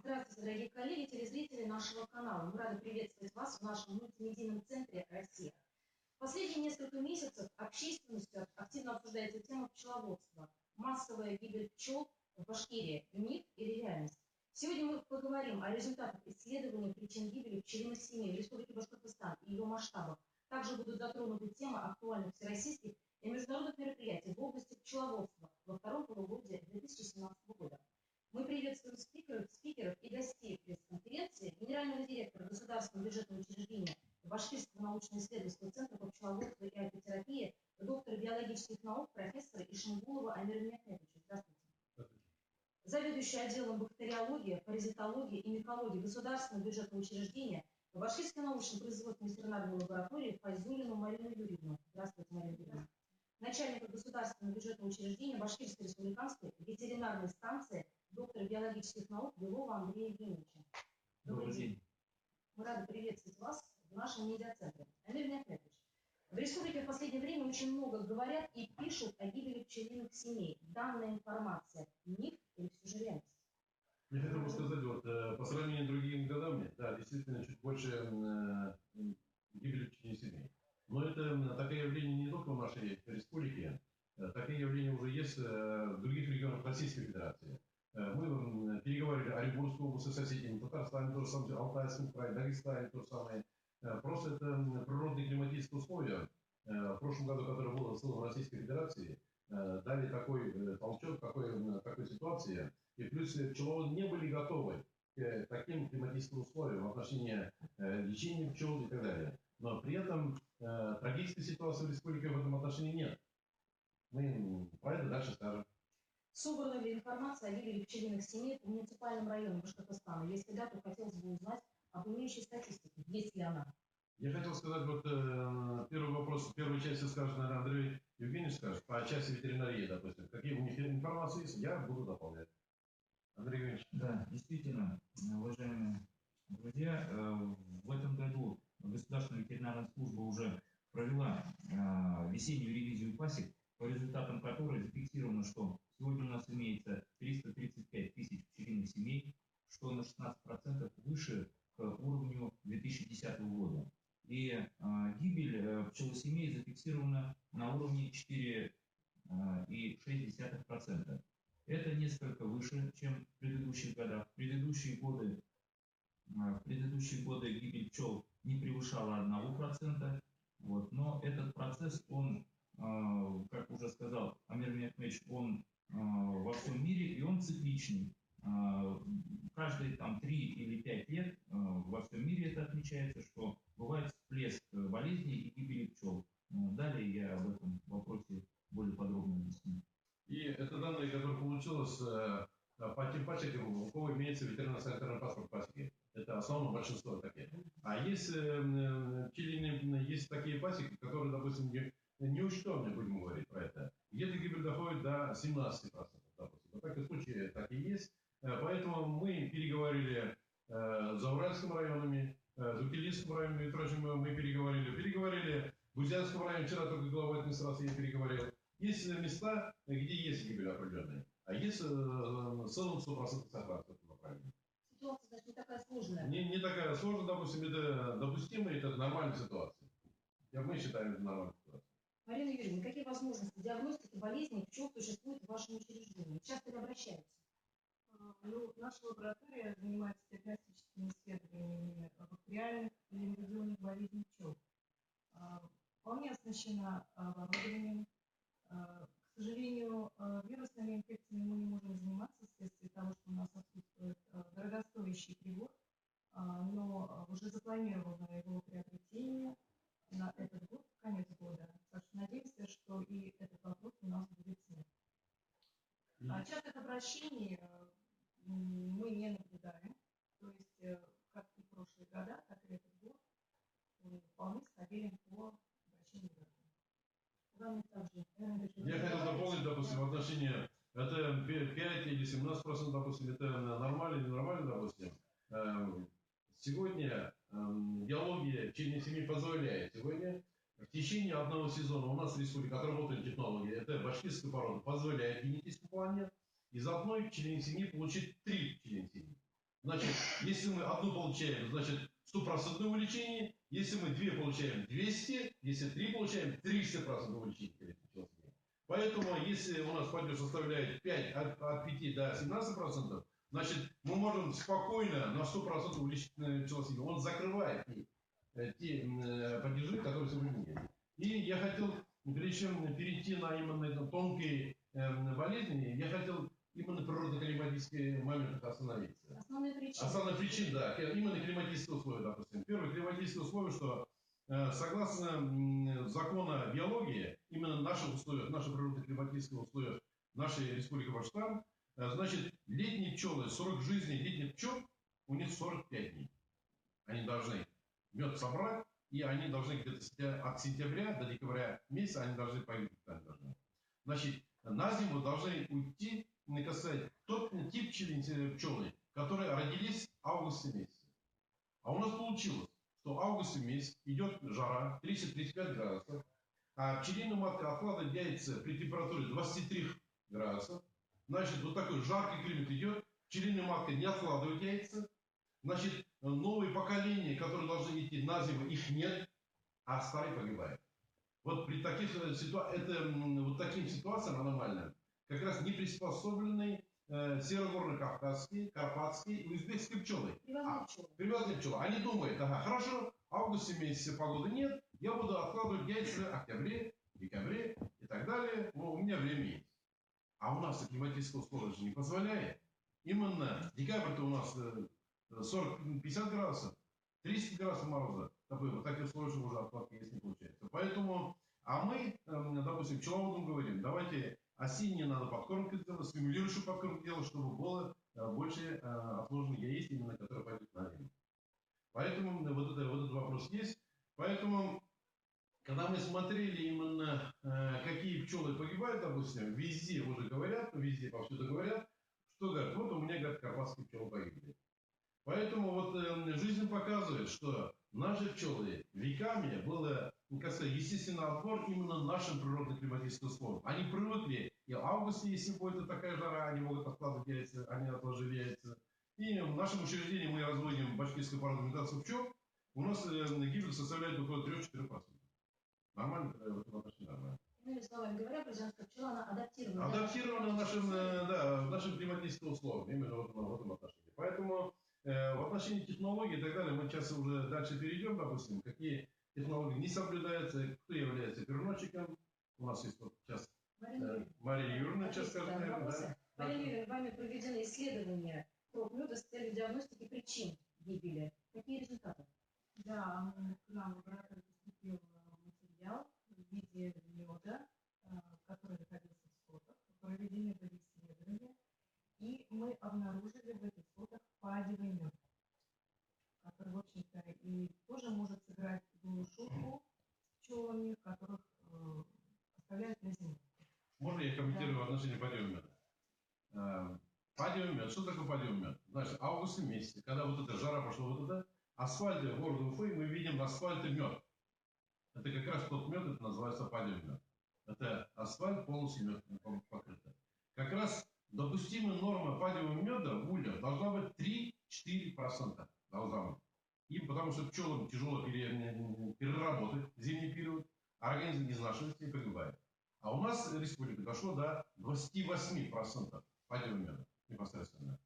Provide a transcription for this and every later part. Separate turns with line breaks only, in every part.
Здравствуйте, дорогие коллеги, телезрители нашего канала. Мы рады приветствовать вас в нашем мультимедийном центре «Россия». В последние несколько месяцев общественностью активно обсуждается тема пчеловодства. Массовая гибель пчел в Башкирии. Миф или реальность? Сегодня мы поговорим о результатах исследования причин гибели пчелиных семей в Республике Башкортостан и ее масштабах. Также будут затронуты темы актуальных всероссийских и международных мероприятий в области пчеловодства во втором полугодии 2017 года. Мы приветствуем спикеров и гостей пресс-конференции, генерального директора Государственного бюджетного учреждения Башкирского научно-исследовательского центра по пчеловодству и апитерапии, доктора биологических наук, профессора Ишмугулова Амира Мехметовича. Здравствуйте. Здравствуйте. Заведующий отделом бактериологии, паразитологии и микологии Государственного бюджетного учреждения Башкирской научно-производственной ветеринарной лаборатории Файзулину Марину Юрьевну. Здравствуйте, Марина Юрьевна. Начальника Государственного бюджетного учреждения Башкирской республиканской ветеринарной станции доктора биологических наук Белова Андрея Евгеньевича. Добрый день. Мы рады приветствовать вас в нашем медиацентре. Амир Мехметович, в республике в последнее время очень много говорят и пишут о гибели пчелиных семей. Данная информация – миф или все же реальность?
Я хотел бы сказать, вот, по сравнению с другими годами, да, действительно, чуть больше гибели пчелиных семей. Но это такое явление не только в нашей республике, такие явления уже есть в других регионах Российской Федерации. Мы переговорили о Оренбургской области, соседней, Татарстане то же самое, Алтайском крае, Дагестане то же самое. Просто это природные климатические условия, в прошлом году, которые было в целом Российской Федерации, дали такой толчок, такой ситуации. И плюс пчеловоды не были готовы к таким климатическим условиям в отношении лечения пчел и так далее. Но при этом трагической ситуации в республике в этом отношении нет. Мы про это дальше скажем.
Собрана ли информация о гибели пчелиных семей в муниципальном районе Башкортостана? Если да, то хотелось бы узнать об имеющей статистике. Есть ли она?
Я хотел сказать, вот первый вопрос, в первой части скажет, наверное, Андрей Евгеньевич скажет, по части ветеринарии, допустим. Какие у них информации есть, я буду дополнять. Андрей Евгеньевич.
Да, действительно, уважаемые друзья, в этом году Государственная ветеринарная служба уже провела весеннюю ревизию пасек, по результатам которой зафиксировано, что сегодня у нас имеется 335 тысяч пчелиных семей, что на 16% выше к уровню 2010 года. И гибель пчелосемей зафиксирована на уровне 4,6%. Это несколько выше, чем в предыдущих годах. В предыдущие годы гибель пчел не превышала 1%. Вот. Но этот процесс, он, как уже сказал Амир Мехмедович, он во всем мире, и он цикличный. Каждые 3 или 5 лет во всем мире это отмечается, что бывает всплеск болезней и гибели пчел. Далее я об этом вопросе более подробно объясню.
И это данные, которые получилось по тем пасекам, у кого имеется ветеринарно-санитарный паспорт пасеки. Это основное большинство такие. А есть есть такие пасеки, которые, допустим, не учтенные, будем говорить про это. Где-то гибель доходит до 17%. Допустим. Вот такие случаи так и есть. Поэтому мы переговорили с Зауральским районами, с Утилийским районом, мы переговорили в Узянском районе, вчера только главой администрации я переговорил. Есть места, где есть гибель определенная, а есть в целом 100% сохранности этого направления.
Ситуация, значит, не такая сложная.
Не такая сложная, допустим, это допустимо, это нормальная ситуация. Мы считаем, это нормальная ситуация.
Марина Юрьевна, какие возможности диагностики болезней пчел существуют в вашем учреждении? Часто ли обращаются?
Наша лаборатория занимается диагностическими исследованиями бактериальных и инфекционных болезней пчел. Вполне оснащена оборудованием. К сожалению, вирусными инфекциями мы не можем заниматься вследствие того, что у нас отсутствует дорогостоящий прибор, но уже запланировано его приобретение на этот год, в конец года. Так что надеемся, что и этот вопрос у нас будет снят. Частых обращений мы не наблюдаем. То есть, как и в прошлые года, так и этот год вполне стабилен по обращению граждан.
Я хотел дополнить, допустим, в отношении, это 5 или 17%, допустим, это нормально или ненормально, допустим. Сегодня биология пчельной семьи позволяет сегодня в течение одного сезона у нас в республике отработанные технологии, это башкирская порода, позволяет в генетическом плане из одной пчелиной семьи получить 3 пчелиных семьи. Значит, если мы одну получаем, значит 100% увеличение, если мы 2 получаем 200, если 3 получаем 300% увеличение. Поэтому, если у нас падеж составляет 5, от 5 до 17%, значит, мы можем спокойно на 100% увеличить пчелосемью. Он закрывает те падежи, которые сегодня есть. И я хотел, прежде чем перейти на именно тонкие болезни, я хотел именно природно-климатические моменты остановиться. Основная причина, да, именно климатические условия, допустим. Первое климатическое условие, что согласно закону биологии, именно в наших условиях, наших природно-климатических условиях нашей республики Башкортостан, значит, летние пчелы, срок жизни летних пчел у них 45 дней. Они должны мед собрать, и они должны где-то от сентября до декабря месяца, они должны погибнуть. Значит, на зиму должны уйти, касать тот тип пчелы, которые родились в августе месяце. А у нас получилось, что в августе месяц идет жара, 30-35 градусов, а пчелиная матка откладывает яйца при температуре 23 градусов. Значит, вот такой жаркий климат идет, пчелиная матка не откладывает яйца. Значит, новые поколения, которые должны идти на зиму, их нет, а старые погибают. Вот при таких вот таким ситуациям аномальным, как раз не приспособленные серо-горно-кавказские, карпатские и узбекские пчелы. Привязанные пчелы. Они думают, ага, хорошо, в августе месяце погоды нет, я буду откладывать яйца в октябре, декабре и так далее, но у меня время есть. А у нас климатическое условие же не позволяет. Именно декабрь-то у нас 40-50 градусов, 30 градусов мороза. Вот такие условия, что уже откладки есть не получается. Поэтому, а мы, допустим, пчеловодам говорим, давайте осенние надо подкормки сделать, стимулирующую подкормку делать, чтобы было больше отложенных яиц, именно которые пойдут на зиму. Поэтому вот этот вопрос есть. Поэтому, когда мы смотрели именно, какие пчелы погибают, допустим, везде уже говорят, везде повсюду говорят, что говорят, вот у меня, говорят, карпатские пчелы погибли. Поэтому вот жизнь показывает, что наши пчелы веками было естественный отбор именно нашим природно-климатическим условиям. Они привыкли, и в августе, если будет такая жара, они могут откладывать яйца, они отложили яйца. И в нашем учреждении мы разводим башкирскую породу имитацию пчел. У нас гибель составляет около 3-4%. Нормально, в этом отношении нормально.
Иными словами говоря, президентская пчела, она адаптирована.
Адаптирована в нашим климатическим условиям, именно в этом отношении. Поэтому в отношении технологий и так далее мы сейчас уже дальше перейдем, допустим, какие технологии не соблюдаются, кто является переносчиком. У нас есть вот сейчас Мария Юрьевна, сейчас скажет, наверное, да?
Мария Юрьевна, вами проведено исследование проб меда с целью диагностики причин гибели. Какие результаты?
Да, к нам в лабораторию поступил материал в виде меда, который находился в сотах. Проведены были исследования, и мы обнаружили в этих сотах падевый мед, который, в общем-то, и тоже может сыграть злую шутку с пчелами, которых оставляют на зиму.
Можно я комментирую в отношении падевого меда? Падевый мед. Что такое падевый мед? Значит, в августе месяце, когда вот эта жара пошла, вот это, асфальты города Уфы, мы видим на асфальте мед. Это как раз тот мед, это называется падевый мед. Это асфальт полностью мед покрыт. Как раз допустимая норма падевого меда в ульях должна быть 3-4%. Должна быть. И потому что пчелам тяжело переработать в зимний период, а организм не изнашивается и погибает. А у нас в республике дошло до 28% падевого меда непосредственно.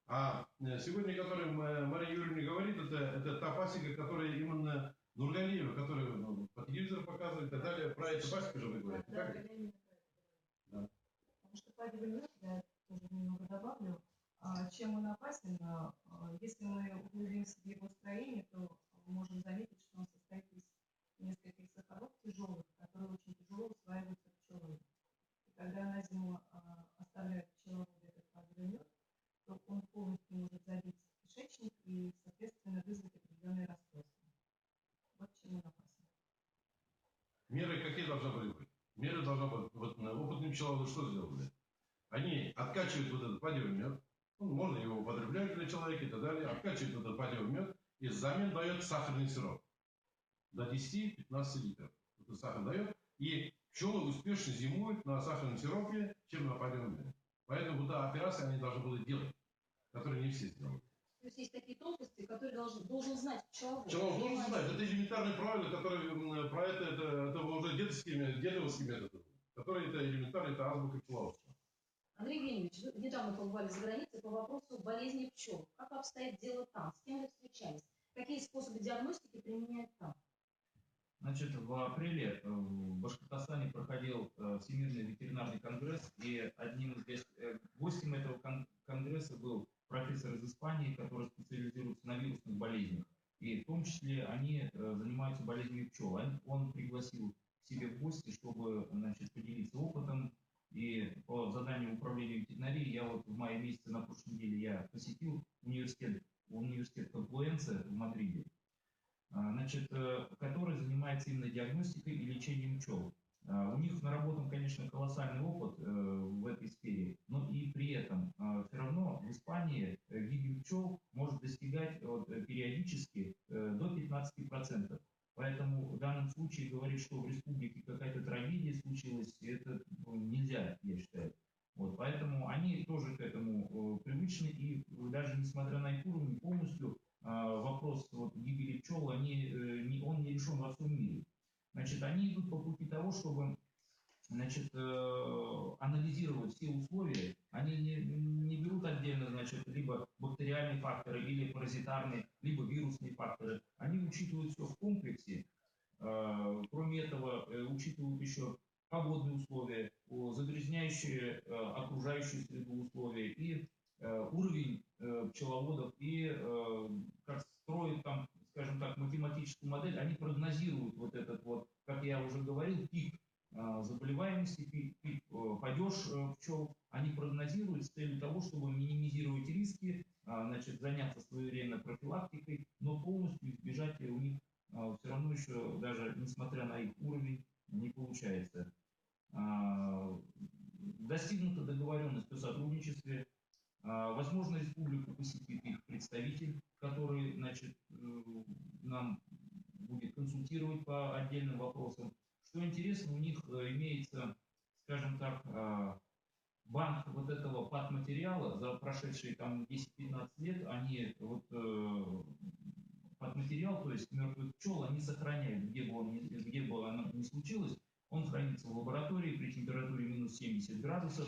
А сегодня, о которой Мария Юрьевна говорит, это та пасека, которая именно Нургалиева, которую по телевизору показывают и так далее. Про эту пасеку же вы говорите,
Да,
так?
да. Потому что падевый мед, я тоже немного добавлю, чем он опасен. Если мы углубимся в его строение, то можем заметить, что он состоит из нескольких сахаров тяжелых, которые очень тяжело усваиваются пчелами. И когда на зиму оставляют пчеловоды этот падевый мед, то он полностью может забить кишечник и, соответственно, вызвать определенные расстройства. Вот чем он опасен.
Меры какие должны были быть? Меры должны быть. Вот опытные пчеловоды что сделали? Они откачивают вот этот падевый мед, можно его употреблять для человека и так далее, откачивают вот этот падевый мед и взамен дает сахарный сироп. До 10-15 литров. Этот сахар дает, и пчелы успешно зимуют на сахарном сиропе, чем на падевом меде. Поэтому вот эта операция они должны были делать, которые не все сделали.
То есть есть такие тонкости, которые должен знать пчеловод.
Пчеловод должен знать. Это элементарные правила, которые про это уже дедовские методы, которые это элементарно, это азбука пчеловодства.
Андрей Евгеньевич, вы недавно побывали за границей по вопросу болезни пчел. Как обстоит дело там? С кем вы встречались? Какие способы диагностики применяют там?
Значит, в апреле в Башкортостане проходил Всемирный ветеринарный конгресс, и одним из гостем этого конгресса был профессор из Испании, который специализируется на вирусных болезнях. И в том числе они занимаются болезнями пчел. Он пригласил к себе в гости, чтобы, значит, поделиться опытом. И по заданию управления ветеринарии я вот в мае месяце на прошлой неделе я посетил университет Конфлуэнция в Мадриде, значит, который занимается именно диагностикой и лечением пчел. У них наработан, конечно, колоссальный опыт в этой сфере, но и при этом все равно в Испании гибель пчел может достигать периодически до 15%. Поэтому в данном случае говорить, что в республике какая-то трагедия случилась, это нельзя, я считаю. Вот, поэтому они тоже к этому привычны, и даже несмотря на их уровень, полностью вопрос гибели пчел, он не решен во всем мире. Значит, они идут по пути того, чтобы, значит, анализировать все условия. Они не берут отдельно, значит, либо бактериальные факторы, или паразитарные, либо вирусные факторы. Они учитывают все в комплексе. Кроме этого, учитывают еще погодные условия, загрязняющие окружающую среду условия и уровень пчеловодов, и как строят там, скажем так, математическую модель, они прогнозируют вот этот вот, как я уже говорил, пик заболеваемости, пик падеж пчел, они прогнозируют с целью того, чтобы минимизировать риски, значит, заняться своевременно профилактикой, но полностью избежать у них все равно еще, даже несмотря на их уровень, не получается. Достигнута договоренность о сотрудничестве. Возможно, республику посетит их представитель, который, значит, нам будет консультировать проконсультировать по отдельным вопросам. Что интересно, у них имеется, скажем так, банк вот этого патматериала за прошедшие там 10-15 лет, они вот патматериал, то есть мертвых пчел, они сохраняют, где бы оно ни случилось, он хранится в лаборатории при температуре минус 70 градусов,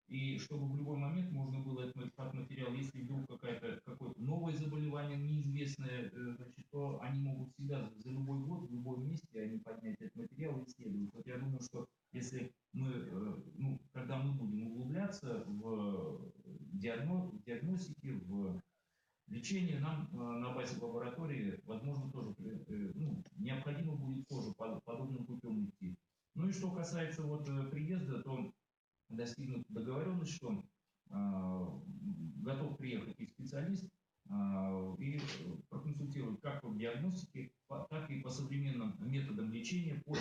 и чтобы в любой момент можно было этот материал, если вдруг какое-то новое заболевание неизвестное, значит, то они могут всегда за любой год, в любом месте они поднять этот материал и исследовать. Вот я думаю, что если мы, когда мы будем углубляться в диагностике, в лечении, нам на базе лаборатории, возможно, тоже необходимо будет тоже подобным путем идти. Ну и что касается вот приезда, то достигнута договоренность, что готов приехать и специалист и проконсультировать как по диагностике, так и по современным методам лечения, по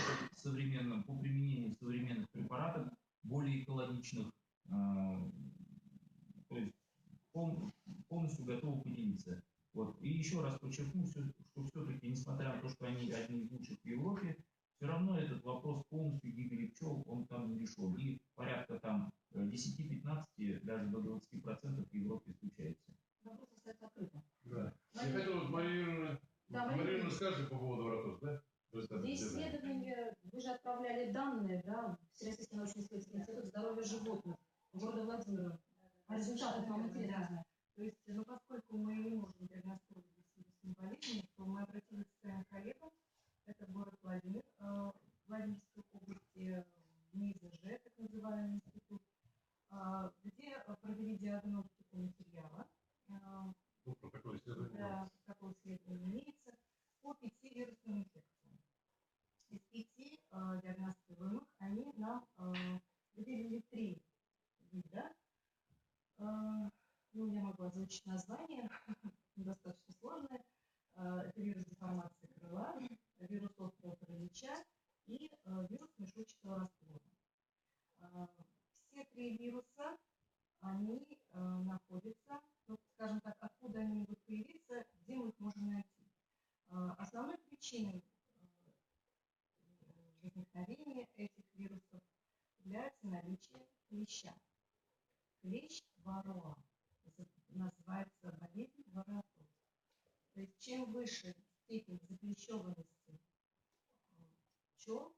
применению современных препаратов, более экологичных, то есть полностью готовы поделиться. Вот. И еще раз подчеркну, что все-таки, несмотря на то, что они одни из лучших в Европе, все равно этот вопрос полностью гибели пчел, он там не решен. И порядка там 10-15, даже до 20% в Европе исключается.
Вопрос остается открытым.
Да. Я хотел вот Марию скажете по поводу воротов, да?
Для исследования вы же отправляли данные, да, в Всероссийский научно-исследовательский институт здоровья животных города Владимира. А результаты нам интересны.
То есть, поскольку мы не можем диагностировать вирусные болезни, то мы обратились к своим коллегам. Это город Владимир, Владимирской области, НИЗЖ, так называемый институт, где провели диагностику материала.
Протокол исследования.
Да, такое исследование имеется по 5 вирусным инфекциям. Из 5 диагностируемых они нам выделили 3 вида. Я могу озвучить название, достаточно сложное. Это вирус деформации крыла, вирус острого паралича и вирус мешочного раствора. Все 3 вируса, они находятся, скажем так, откуда они могут появиться, где мы их можем найти. Основной причиной возникновения этих вирусов является наличие клеща. Клещ вароа. Называется болезнь вароатоз. То есть чем выше степень заклещеванности пчел,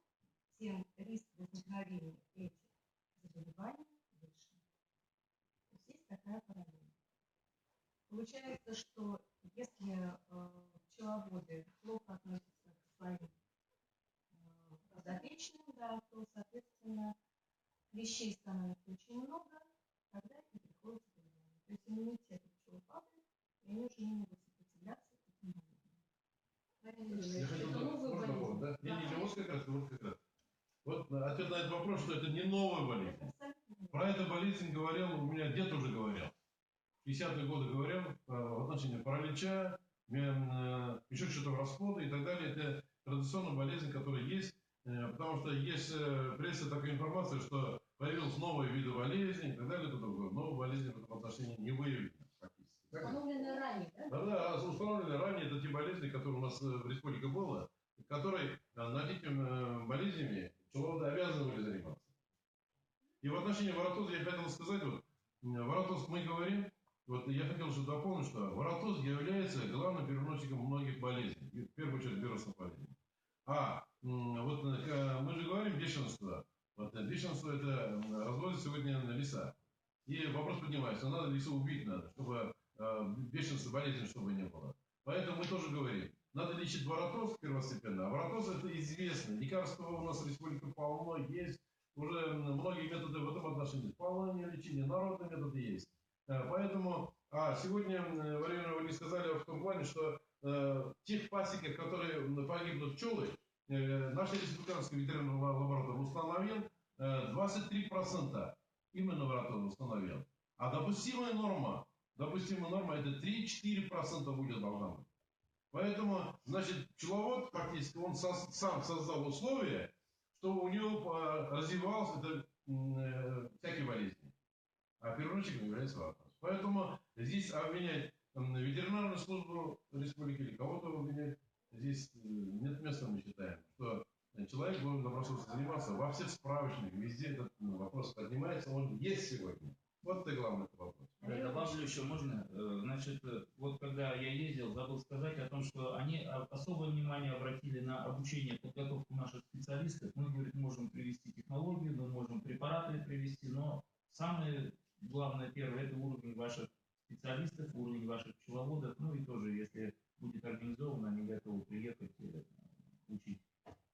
тем риск возникновения этих заболеваний выше. То есть есть такая параллель. Получается, что если пчеловоды плохо относятся к своим подопечным, да, то, соответственно, клещей становится очень много, тогда и приходится заболевание. То есть иммунитет у пчел падает, и они уже не могут сопротивляться этим болезням.
Я хотел вопрос, да? Вот как раз. Вот ответ на этот вопрос, что это не новая болезнь. Про эту болезнь говорил, у меня дед уже говорил. В 50-е годы говорил в отношении паралича, еще что-то расплода и так далее. Это традиционная болезнь, которая есть, потому что есть в прессе такая информация, что появилась новые виды болезней и так далее. Новые болезни в этом отношении не выявлены практически.
Установлены ранее, да?
Да, установлены ранее. Это те болезни, которые у нас в республике было, которые над этими болезнями пчеловоды обязаны были заниматься. И в отношении воротоза я хотел сказать, воротоз мы говорим, я хотел что дополнить, что воротоз является главным переносчиком многих болезней, в первую очередь вирусных болезней. Мы же говорим бешенство. Бешенство это разводит сегодня на леса. И вопрос поднимается, надо леса убить надо, чтобы бешенство болезни чтобы не было. Поэтому мы тоже говорим, надо лечить воротоз первостепенно. А воротоз это известно. Лекарства у нас в республике полно есть. Уже многие методы в этом отношении. Полное лечение, народные методы есть. Поэтому, сегодня, Валерий, вы не сказали в том плане, что в тех пасеках, которые погибнут пчелы, наша республиканская ветеринарная лаборатория установил 23% именно воротоза установил. А допустимая норма это 3-4% будет должна быть. Поэтому, значит, пчеловод практически, он сам создал условия, чтобы у него развивался всякие болезни. А первоначально является воротоз. Поэтому здесь обвинять ветеринарную службу республики или кого-то обвинять, здесь нет места, мы считаем, что человек должен добросовестно заниматься. Во всех справочниках, везде этот вопрос поднимается, он есть сегодня. Вот это главный вопрос.
Да, добавлю еще, можно? Значит, вот когда я ездил, забыл сказать о том, что они особое внимание обратили на обучение, подготовку наших специалистов. Мы, говорит, можем привести технологию, мы можем препараты привести, но самое главное, первое, это уровень ваших специалистов, уровень ваших пчеловодов, ну и тоже, если будет организовано, они готовы приехать учить.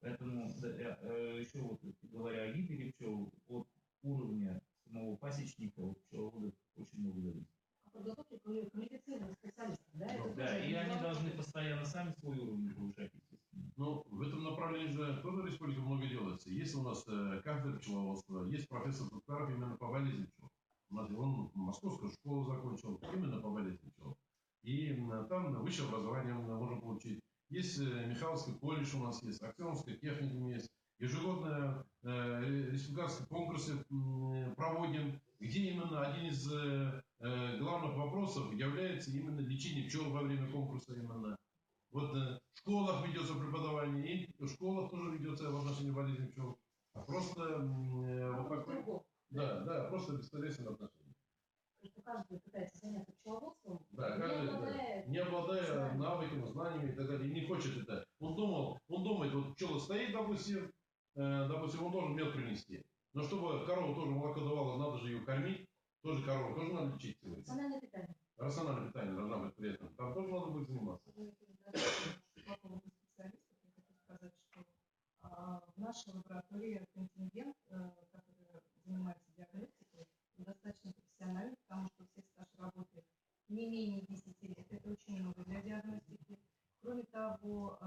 Поэтому еще вот говоря о гибели пчел, от уровня самого пасечника, от пчеловодов очень много зависит.
Подготовки квалифицированных специалистов, да?
Да, и они должны постоянно сами свой уровень повышать, естественно.
Ну, в этом направлении же тоже в республике много делается. Есть у нас кафедра пчеловодства, есть профессор Туткаров именно по болезни пчел. Он московскую школу закончил именно по болезни пчел. И там высшее образование мы можем получить. Есть Михайловский колледж у нас есть, Аксеновская техникум есть. Ежегодно республиканские конкурсы проводим, где именно один из главных вопросов является именно лечение пчел во время конкурса именно. Вот в школах ведется преподавание, и в школах тоже ведется в отношении болезни пчел. А просто вот такой, да, просто бесполезное отношение.
Каждый пытается заняться пчеловодством,
Да, каждый не обладая навыками, знаниями и так далее, и не хочет это. Он думает, вот пчела стоит, допустим, он должен мед принести. Но чтобы корова тоже молоко давала, надо же ее кормить. Тоже корову тоже надо лечить сегодня.
Рациональное питание.
Рациональное питание должна быть при этом. Там тоже надо будет заниматься.
По поводу специалистов, я хочу сказать, что в нашей лаборатории контингент, который занимается диагностикой, достаточно профессиональный, потому что все стаж работы не менее 10 лет. Это очень много для диагностики. Кроме того,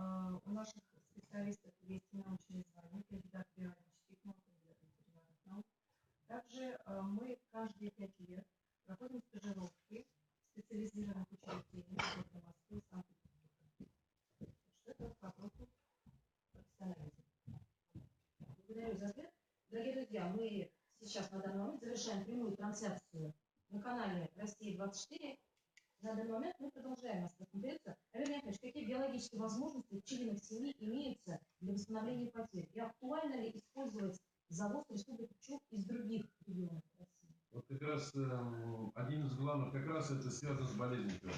у наших специалистов есть научные звания, кандидат биологических наук, кандидат ветеринарных наук. Также мы каждые 5 лет проходим стажировки в специализированных учреждениях города Москвы и Санкт-Петербурга. Это по вопросу профессионализма.
Благодарю за ответ. Дорогие друзья, мы сейчас на данный момент завершаем прямую трансляцию на канале Россия-24. На данный момент мы продолжаем нашу конференцию. Аверий Яковлевич, какие биологические возможности пчелиных семей имеются для восстановления потерь? И актуально ли использовать завоз республики пчел из других регионов России?
Вот как раз один из главных, как раз это связано с болезнью пчел.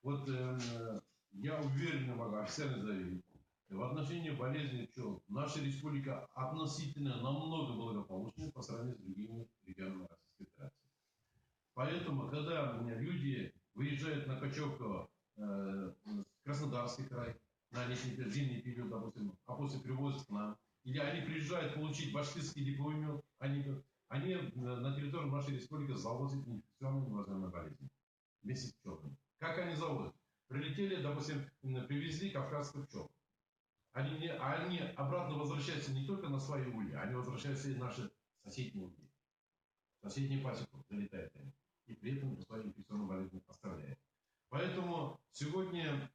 Вот я уверенно могу официально заявить, в отношении болезни пчел наша республика относительно намного благополучнее по сравнению с другими регионами Российской Федерации. Поэтому, когда люди выезжают на Кочевку, Краснодарский край, на летний, зимний период, допустим, а после привозят к нам, или они приезжают получить башкирский дипломный мед, они на территорию нашей республики завозят инфекционные невозможные болезни вместе с пчелами. Как они завозят? Прилетели, допустим, привезли кавказских пчел. Они обратно возвращаются не только на свои ульи, они возвращаются и в наши соседние ульи. Соседние пасеку залетают они. И при этом свои инфекционные болезни оставляют. Поэтому сегодня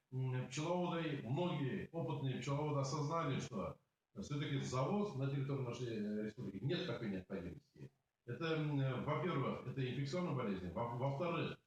пчеловоды, многие опытные пчеловоды осознали, что все-таки завоз на территории нашей республики нет такой необходимости. Это, во-первых, это инфекционные болезни. Во-вторых,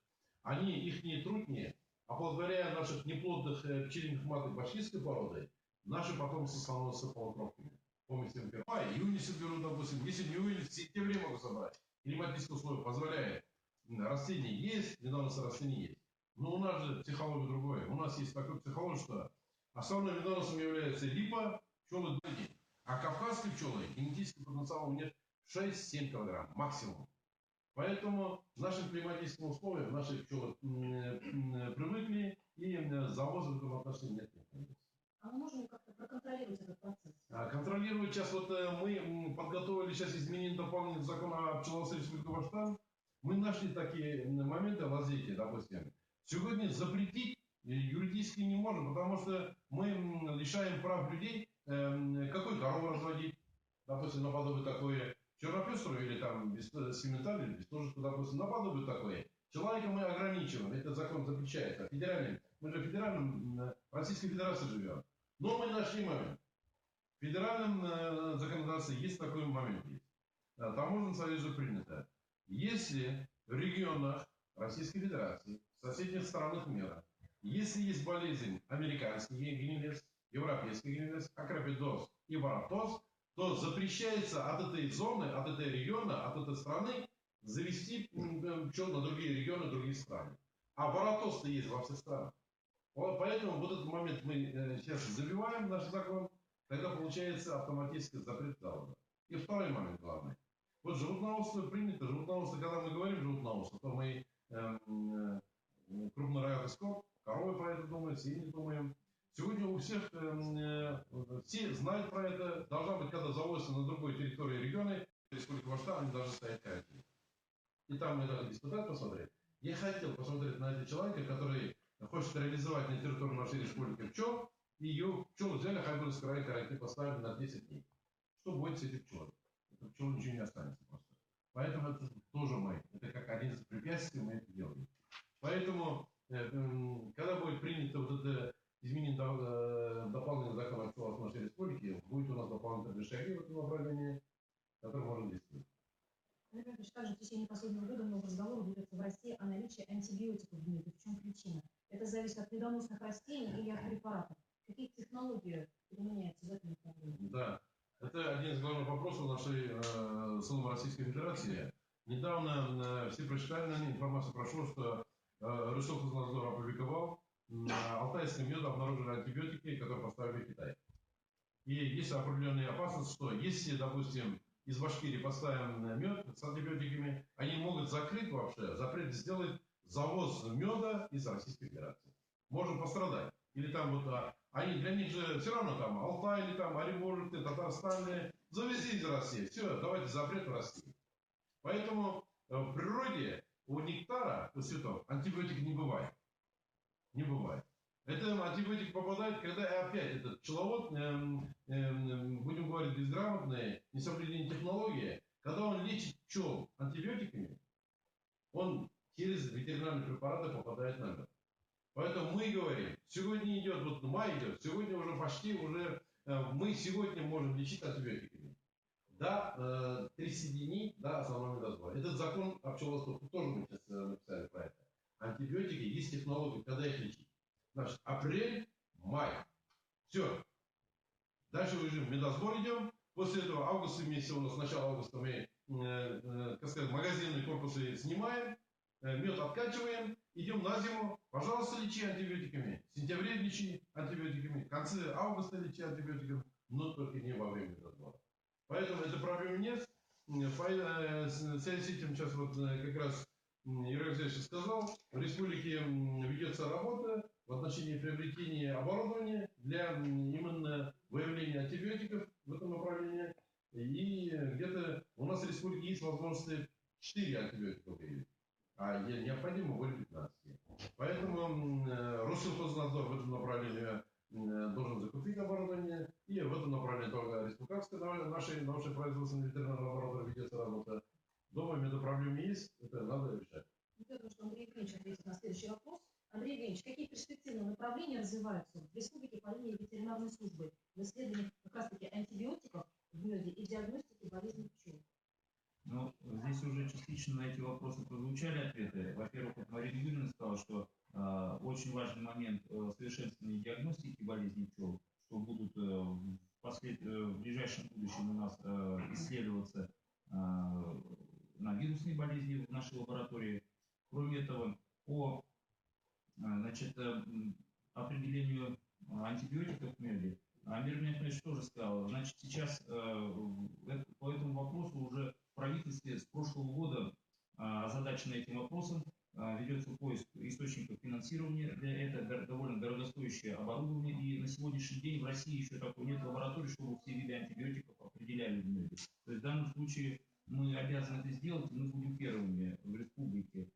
их не труднее, а благодаря наших неплодных пчелиных маток башкирской породы, наши потомства становятся полукровками. Помните, июня соберут, допустим, если не июня, в сентябре могут собрать. Климатические условия позволяют. Растения есть, медоносные растения есть. Но у нас же психология другое. У нас есть такая психология, что основным медоносом является липа, пчелы дойди. А кавказские пчелы, генетический потенциал у них 6-7 килограмм максимум. Поэтому нашим климатическим условиям наши пчелы привыкли, и завоза в этом отношении нет необходимости.
А мы можем как-то проконтролировать этот процесс?
Контролировать сейчас, вот мы подготовили сейчас изменение дополнения закона о пчеловодстве Республики Башкортостан. Мы нашли такие моменты в лазейке, допустим. Сегодня запретить юридически не можем, потому что мы лишаем прав людей, какой корову разводить, допустим, наподобие такое чернопеструю или там без сементали, или без тоже, допустим, наподобие такое. Человека мы ограничиваем, этот закон запрещает. А федеральный, мы же в федеральном Российской Федерации живем. Но мы нашли момент. В федеральном законодательстве есть такой момент. Таможенный союз же принято. Если в регионах Российской Федерации, в соседних странах мира Если есть болезнь американский генилес, европейский генилес, акробидоз и варатоз, то запрещается от этой зоны, от этой региона, от этой страны завести пчел на другие регионы, другие страны. А варатоз-то есть во всех странах. Вот поэтому вот этот момент мы сейчас забиваем наш закон, тогда получается автоматически запрет завода. И второй момент главный. Вот животноводство принято, животноводство, когда мы говорим животноводство, то мы крупнорогатый скот, коровы про это думают, свиньи думаем. Сегодня у всех, все знают про это, должна быть, когда завозятся на другой территории региона, республики Башкортостан, они должны стоять карантин. И там мы должны испытать, посмотреть. Я хотел посмотреть на этого человека, который хочет реализовать на территории нашей республики пчел, и ее пчелы взяли, Хайбургский район карантин поставили на 10 дней. Что будет с этими пчелами? Это пчелы ничего не останется просто. Поэтому это тоже мы. Это как один из препятствий, мы это делаем. Поэтому, когда будет принято вот это изменение дополнительного закона о пчелах в нашей республике, будет у нас дополнительные шаги в этом направлении, которые можно действовать.
Также в течение последнего года много разговоров ведется в России о наличии антибиотиков в мире. В чем причина? Это зависит от медоносных растений или от препаратов? Какие технологии применяются в этом направлении?
Да, это один из главных вопросов нашей Российской Федерации. Недавно все прочитали, наверное, информацию прошло, что Россельхознадзор опубликовал, на алтайском меде обнаружили антибиотики, которые поставили в Китай. И есть определенная опасность, что если, допустим, из Башкирии поставим мед с антибиотиками, они могут закрыть вообще, запрет сделать завоз меда из Российской Федерации. Можем пострадать. Или там вот, они для них же все равно там Алтай или там Оренбург, Татарстан, завезли из России. Все, давайте запрет в России. Поэтому в природе у нектара, у цветов, антибиотик не бывает. Не бывает. Это антибиотик попадает, когда опять этот пчеловод, будем говорить, безграмотный, несоблюдение технологии, когда он лечит пчел антибиотиками, он через ветеринарные препараты попадает на мед. Поэтому мы говорим, сегодня идет, вот май идет, сегодня уже почти уже, мы сегодня можем лечить антибиотиками. До 30 дней до основного медосбора. Этот закон о пчеловодстве тоже мы сейчас написали про это. Антибиотики есть технологии, когда их лечить. Значит, апрель, май. Все. Дальше уже в медосбор идем. После этого августа месяца у нас, с начала августа мы, как сказать, магазинные корпусы снимаем, мед откачиваем, идем на зиму. Пожалуйста, лечи антибиотиками. В сентябре лечи антибиотиками. В конце августа лечи антибиотиками. Но только не во время медосбора. Поэтому этой проблемы нет. В связи с этим сейчас вот как раз Юрий Алексеевич сказал, в республике ведется работа в отношении приобретения оборудования для именно выявления антибиотиков в этом направлении. И где-то у нас в республике есть возможности 4 антибиотика выявить, а необходимо более 15. Поэтому Россельхознадзор в этом направлении должен закупить оборудование. И в этом направлении только республиканская наша производственная ветеринарная лаборатория ведется работа. Думаю, эта проблема есть, это надо решать.
Я думаю, что Андрей Евгеньевич ответит на следующий вопрос. Андрей Евгеньевич, какие перспективные направления развиваются в республике по линии ветеринарной службы в исследовании как раз-таки антибиотиков в меде и диагностике болезней пчел?
Ну, здесь уже частично на эти вопросы прозвучали ответы. Во-первых, вот Марина Юрьевна сказала, что очень важный момент совершенствования диагностики болезней пчел, что будут в ближайшем будущем у нас исследоваться на вирусные болезни в нашей лаборатории. Кроме этого, по определению антибиотиков в меде, Амир Михайлович тоже сказал, значит, сейчас по этому вопросу уже в правительстве с прошлого года озадачено этим вопросом, ведется поиск источников финансирования для этого, довольно дорогостоящее оборудование, и на сегодняшний день в России еще такой нет лаборатории, чтобы все виды антибиотиков определяли в меде. То есть в данном случае мы обязаны это сделать, и мы будем первыми в республике.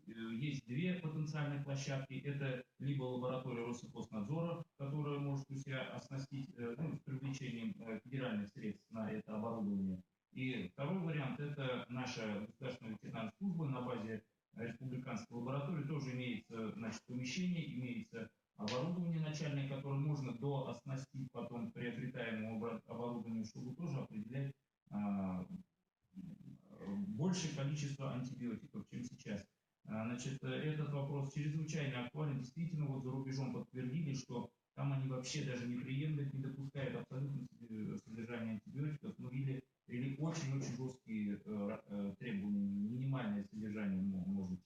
Есть две потенциальные площадки. Это либо лаборатория Россельхознадзора, которая может у себя оснастить с привлечением федеральных средств на это оборудование. И второй вариант – это наша государственная ветеринарная служба на базе республиканской лаборатории. Тоже имеется помещение, имеется оборудование начальное, которое можно дооснастить потом приобретаемому оборудованию, чтобы тоже определять большее количество антибиотиков, чем сейчас. значит, этот вопрос чрезвычайно актуален. Действительно, вот за рубежом подтвердили, что там они вообще даже не приемлют, не допускают абсолютно содержание антибиотиков, но или очень-очень жесткие требования, минимальное содержание может.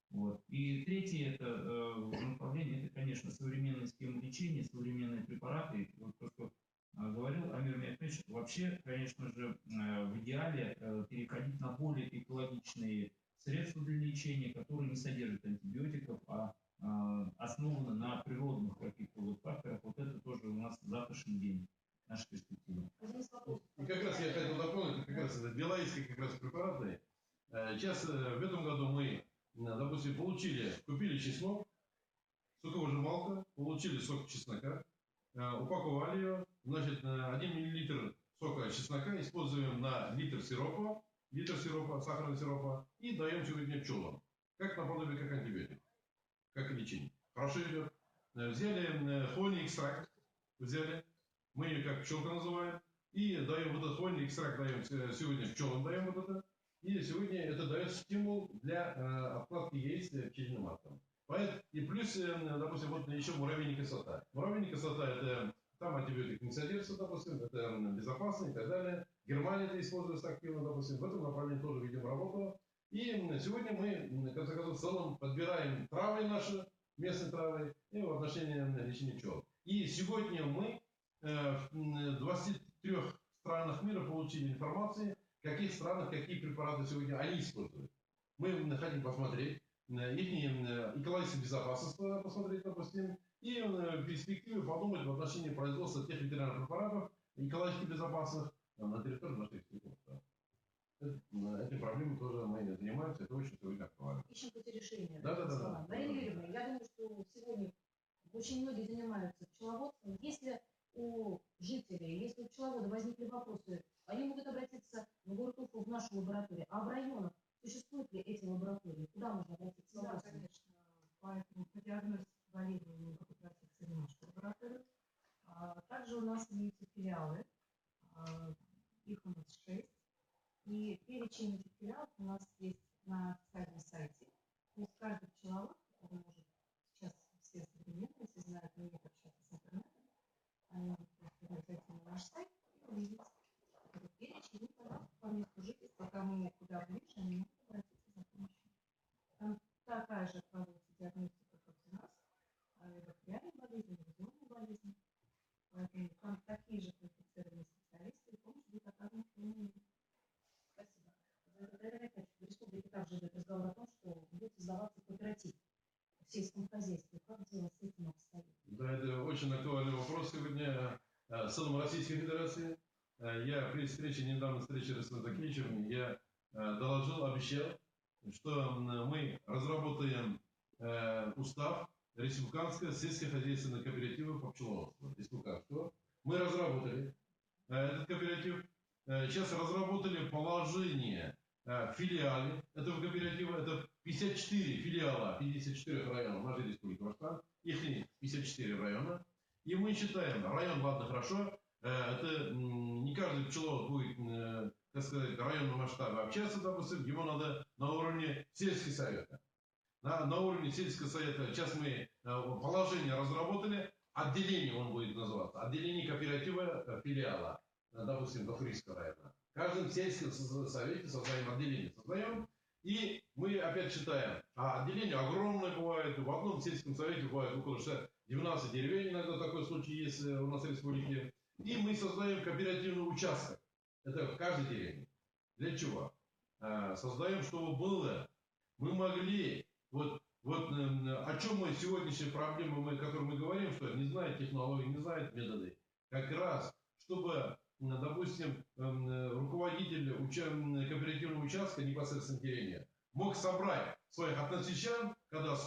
Вот. И третье направление, это, конечно, современные схемы лечения, современные препараты. Вот то, что говорил Амир Мехмедович, вообще, конечно же, в идеале переходить на более экологичные средства для лечения, которые не содержат антибиотиков, а основаны на природных каких-то вот факторах. Вот это тоже у нас завтрашний день, наша перспектива.
И как раз я хотел дополнить, как раз это белорусские как раз препараты. Сейчас в этом году мы, допустим, купили чеснок, соковыжималка, получили сок чеснока, упаковали ее, значит, 1 мл сока чеснока используем на литр сиропа, сахарного сиропа, и даем сегодня пчелам. Как наподобие, как антибиотик, как лечение. Хорошо идет. Взяли хвойный экстракт, мы ее как пчелка называем, и даем вот этот хвойный экстракт, даем сегодня пчелам, даем вот это. И сегодня это дает стимул для откладки яиц пчелиным маткам. И плюс, допустим, вот еще муравейная кислота. Муравейная кислота, это там антибиотик не содержится, допустим, это безопасно и так далее. Германия это используется активно, допустим, в этом направлении тоже ведем работу. И сегодня мы, в конце концов, в целом подбираем травы наши, местные травы, и в отношении лечения пчел. И сегодня мы в 23 странах мира получили информацию, в каких странах какие препараты сегодня они используют. Мы хотим посмотреть их экологическую безопасность, посмотреть, допустим, и в перспективе подумать в отношении производства тех ветеринарных препаратов экологически безопасных на территории наших республик. Этой проблемой тоже мы занимаемся, это очень сегодня актуально.
Ищем пути решения.
Да.
Марина Юрьевна, я думаю, что сегодня очень многие занимаются пчеловодством. Если у жителей, если у пчеловода возникли вопросы, они могут обратиться в город Уфу, в нашу лабораторию. А в районах существуют ли эти лаборатории? Куда можно обратиться?
Да, конечно. Поэтому по диагностике болезней мы будем обратиться в нашу лабораторию. Также у нас имеются филиалы. Их у нас 6. И перечень этих филиалов у нас есть на официальном сайте. То есть каждый пчеловод, который может сейчас все современные, все знают, умеют общаться с интернетом, они могут зайти на наш сайт и увидеть этот перечень, и тогда по месту жительства, кому куда ближе, они могут обратиться за помощью. Там такая же проводится диагностика, как у нас, бактериальные болезни, инфекционные болезни. Поэтому там такие же квалифицированные специалисты, и помощь будет оказана в полной мере.
Спасибо. В республике также идет разговор о том, что будет создаваться кооператив в сельском хозяйстве. Как дело с этим обстоит?
Да, это очень актуальный вопрос сегодня с целом Российской Федерации. Я при недавней встрече с Александром Закевичем, я доложил, обещал, что мы разработаем устав Республиканского сельскохозяйственного кооператива по пчеловодству. Республиканского. Мы разработали этот кооператив. Сейчас разработали положение филиале этого кооператива. Это 54 филиала 54 районов нашей республики Казахстан. Их 54 района. И мы считаем, район, ладно, хорошо, это не каждый пчеловод будет, так сказать, районного масштаба общаться, допустим, ему надо на уровне сельского совета. На уровне сельского совета сейчас мы положение разработали, отделение он будет называться, отделение кооператива филиала, допустим, Бахрийского района. В каждом сельском совете создаем отделение, и мы опять считаем, отделение огромное бывает, в одном сельском совете бывает около 90 деревень, иногда такой случай есть у нас в республике, и мы создаем кооперативный участок, это в каждой деревне. Для чего? Создаем, чтобы было, мы могли, о чем мы сегодняшние проблемы, о которых мы говорим, что не знают технологии, не знают методы, как раз, чтобы, допустим, руководитель кооперативного участка непосредственно деревни мог собрать своих односельчан, когда,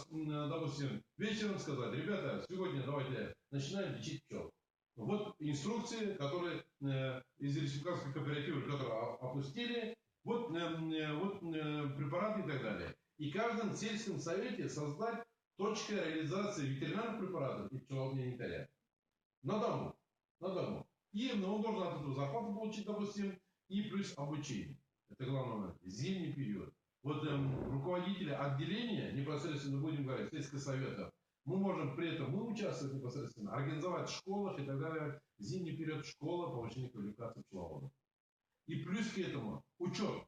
допустим, вечером сказать, ребята, сегодня давайте начинаем лечить пчел. Вот инструкции, которые из республиканского кооператива, которые опустили, препараты и так далее. И в каждом сельском совете создать точку реализации ветеринарных препаратов и пчеловодного инвентаря. На дому. И он должен от этого зарплату получить, допустим, и плюс обучение. Это главный момент. Зимний период. Вот руководители отделения, непосредственно будем говорить, сельского совета, мы можем при этом, мы участвовать непосредственно, организовать в школах и так далее, зимний период школа, повышение квалификации пчеловодов. И плюс к этому учет.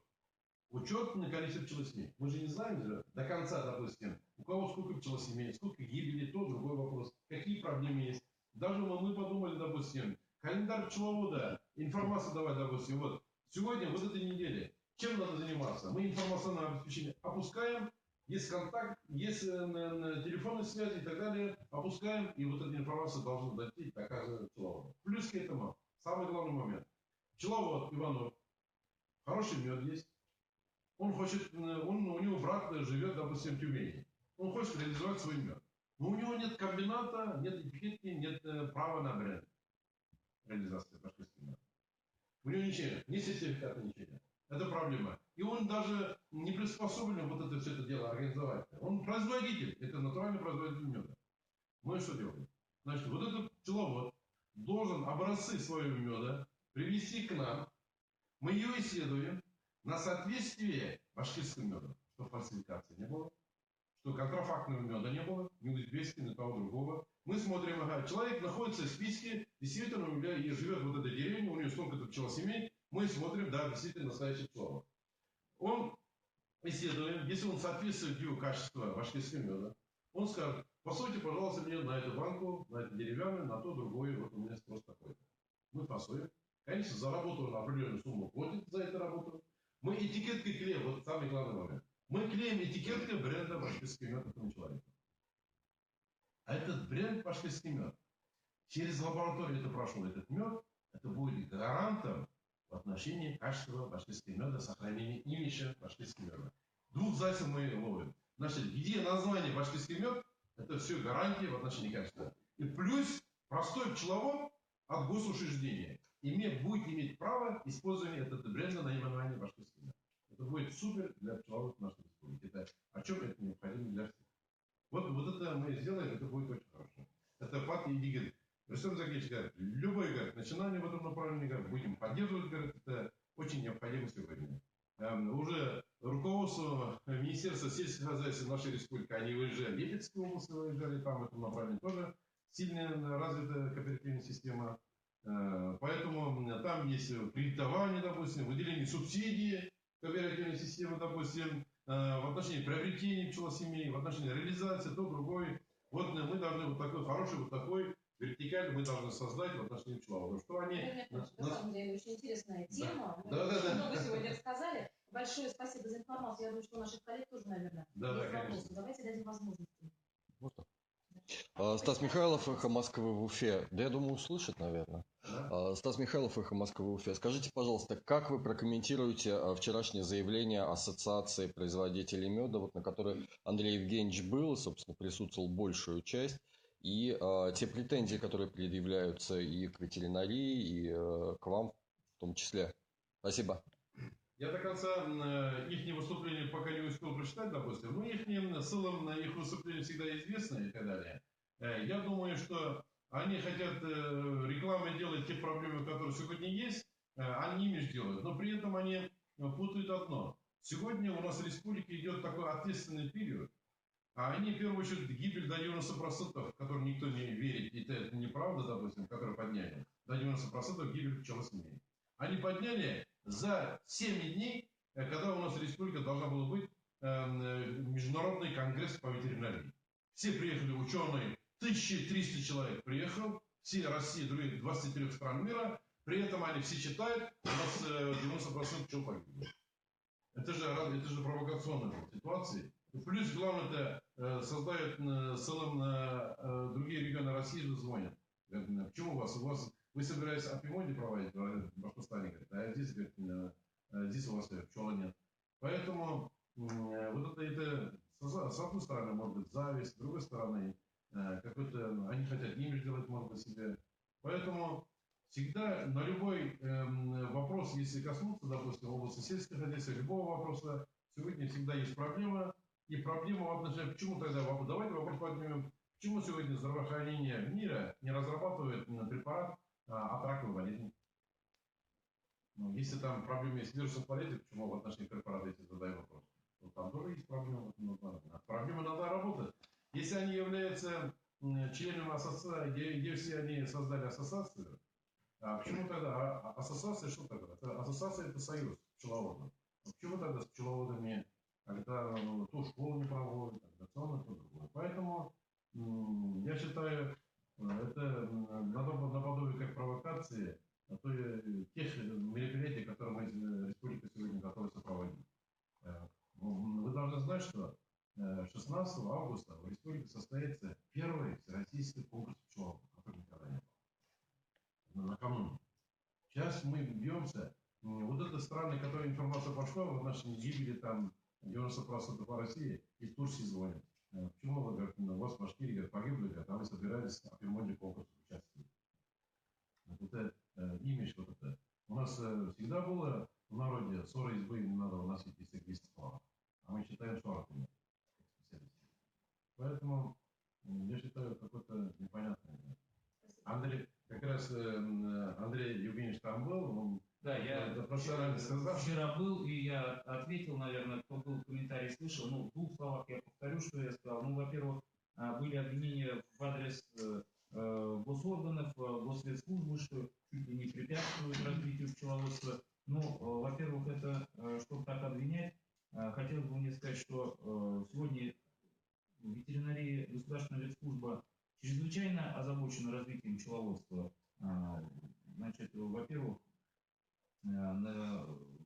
Учет на количество пчелосемей. Мы же не знаем же до конца, допустим, у кого сколько пчелосемей, сколько гибели, то другой вопрос. Какие проблемы есть. Даже мы подумали, допустим, календарь пчеловода, информацию давать, допустим, вот сегодня, вот этой неделе, чем надо заниматься? Мы информационное обеспечение опускаем, есть контакт, есть телефонные связи и так далее, опускаем, и вот эта информация должна дойти до каждого пчеловода. Плюс к этому, самый главный момент. Пчеловод Иванов, хороший мед есть. Он хочет, у него брат живет, допустим, в Тюмени. Он хочет реализовать свой мед. Но у него нет комбината, нет этикетки, нет права на бренд реализации башкирского меда. У него ничего нет, ни сертификата, ничего нет. Это проблема. И он даже не приспособлен вот это все это дело организовать. Он производитель, это натуральный производитель меда. Мы что делаем? Значит, вот этот пчеловод должен образцы своего меда привезти к нам. Мы ее исследуем на соответствие башкирскому меду, чтобы фальсификации не было, что контрафактного меда не было, ни узбекского, ни того другого. Мы смотрим, ага, человек находится в списке, действительно, у меня живет вот эта деревня, у него столько-то пчелосемей, мы смотрим, да, действительно настоящий пчеловод. Он исследуем, если он соответствует его качеству башкирского меда, он скажет, посольте, пожалуйста, мне на эту банку, на это деревянное, на то, другое, вот у меня спрос такой-то. Мы фасуем. Конечно, за работу на определенную сумму платят за эту работу. Мы этикеткой клеим, вот самый главный момент. Мы клеим этикеткой бренда башкирский мед этому человеку. А этот бренд башкирский мед, через лабораторию это прошел этот мед, это будет гарантом в отношении качества башкирского меда, сохранения имиджа башкирского меда. Двух зайцев мы ловим. Значит, где название башкирский мед, это все гарантии в отношении качества. И плюс простой пчеловод от госучреждения будет иметь право использования этого бренда наименования башкирский мед. Это будет супер для пчеловодов нашей республики. Это о чем это необходимо для всех. Вот это мы сделаем, это будет очень хорошо. Это факт и говорит. Рустам Закирович говорит, любое говорит, начинание в этом направлении говорит, будем поддерживать, говорит, это очень необходимо сегодня. Уже руководство Министерства сельского хозяйства нашей республики, они выезжали, Липецкую область выезжали, там в этом направлении тоже сильно развитая кооперативная система. Поэтому там есть кредитование, допустим, выделение субсидий кооперативной системы, допустим, в отношении приобретения пчелосемей, в отношении реализации, то, другой. Вот мы должны вот такой хороший, вот такой вертикаль мы должны создать в отношении пчеловодов. Что они...
На самом деле, очень интересная тема.
Да.
Мы очень много сегодня рассказали. Большое спасибо за информацию. Я думаю, что у наших коллег тоже, наверное, есть вопросы. Давайте дадим возможности.
Можно? Стас Михайлов, «Эхо Москвы» в Уфе. Да, я думаю, услышит, наверное.
Да?
Стас Михайлов, «Эхо Москвы» в Уфе. Скажите, пожалуйста, как вы прокомментируете вчерашнее заявление Ассоциации производителей меда, вот, на которой Андрей Евгеньевич был, собственно, присутствовал большую часть, и те претензии, которые предъявляются и к ветеринарии, и к вам в том числе? Спасибо.
Я до конца их выступления пока не успел прочитать, допустим, но их ссылам на их выступления всегда известны и так далее. Я думаю, что они хотят рекламой делать те проблемы, которые сегодня есть, они имидж делают, но при этом они путают одно. Сегодня у нас в республике идет такой ответственный период, а они, в первую очередь, гибель до 90%, в которую никто не верит, и это неправда, допустим, которые подняли, до 90% гибель пчелосемей. Они подняли за 7 дней, когда у нас республика должна была быть международный конгресс по ветеринарии. Все приехали ученые, 1300 человек приехал, все России, других 23 стран мира, при этом они все считают, у нас 90% пчел погибло. Это же провокационная ситуация. Плюс, главное, это создает целым другие регионы России звонят. Говорят, почему у вас вы собираетесь апимоди проводить в Башкортостане, говорит, а здесь, говорит, здесь у вас пчелы нет. Поэтому вот это с одной стороны, может быть, зависть, с другой стороны, какой-то, они хотят имидж делать, может быть, себе. Поэтому всегда на любой вопрос, если коснуться, допустим, области сельского хозяйства, любого вопроса, сегодня всегда есть проблема. И проблема в отношении, почему тогда, давайте вопрос поднимем, почему сегодня здравоохранение мира не разрабатывает препарат от раковой болезни? Ну, если там проблемы есть с вирусом болезни, почему в отношении препарата, если задаю вопрос? то там тоже есть проблема. Проблема надо работать. Если они являются членом ассоциации, где все они создали ассоциацию, а почему тогда ассоциация что тогда? Ассоциация это союз пчеловодов. Почему тогда с пчеловодами, когда то школу не проводят, тогда то другое. Поэтому я считаю, это наподобие как провокации тех мероприятий, которые мы республика сегодня готовится проводить. Вы должны знать, что 16 августа в республике состоится первый всероссийский конкурс пчеловодов, который никогда не был. Накануне. Сейчас мы бьемся. Вот это страны, которые информация пошла, в нашей гибели там 90% по России, из Турции звонят. Почему вы, говорят, у вас в Башкирии, говорят, погибли, говорят, а вы собирались в Апимоне конкурс участвовать? Вот это имидж, вот это. У нас всегда было в народе 40 избы не надо выносить, если 200 планов. А мы считаем 40 нет. Поэтому я считаю, какое-то непонятное. Андрей, как раз Андрей Евгеньевич там был, он
да, я вчера был, и я ответил, наверное, кто был в комментарии слышал. Ну, в 2 словах я повторю, что я сказал. Ну, во-первых, были обвинения в адрес госорганов, госследслужбы, что чуть ли не препятствуют развитию пчеловодства. Ну, во-первых, это, чтобы так обвинять, хотелось бы мне сказать, что сегодня ветеринария, государственная ветслужба чрезвычайно озабочена развитием пчеловодства. Значит, во-первых,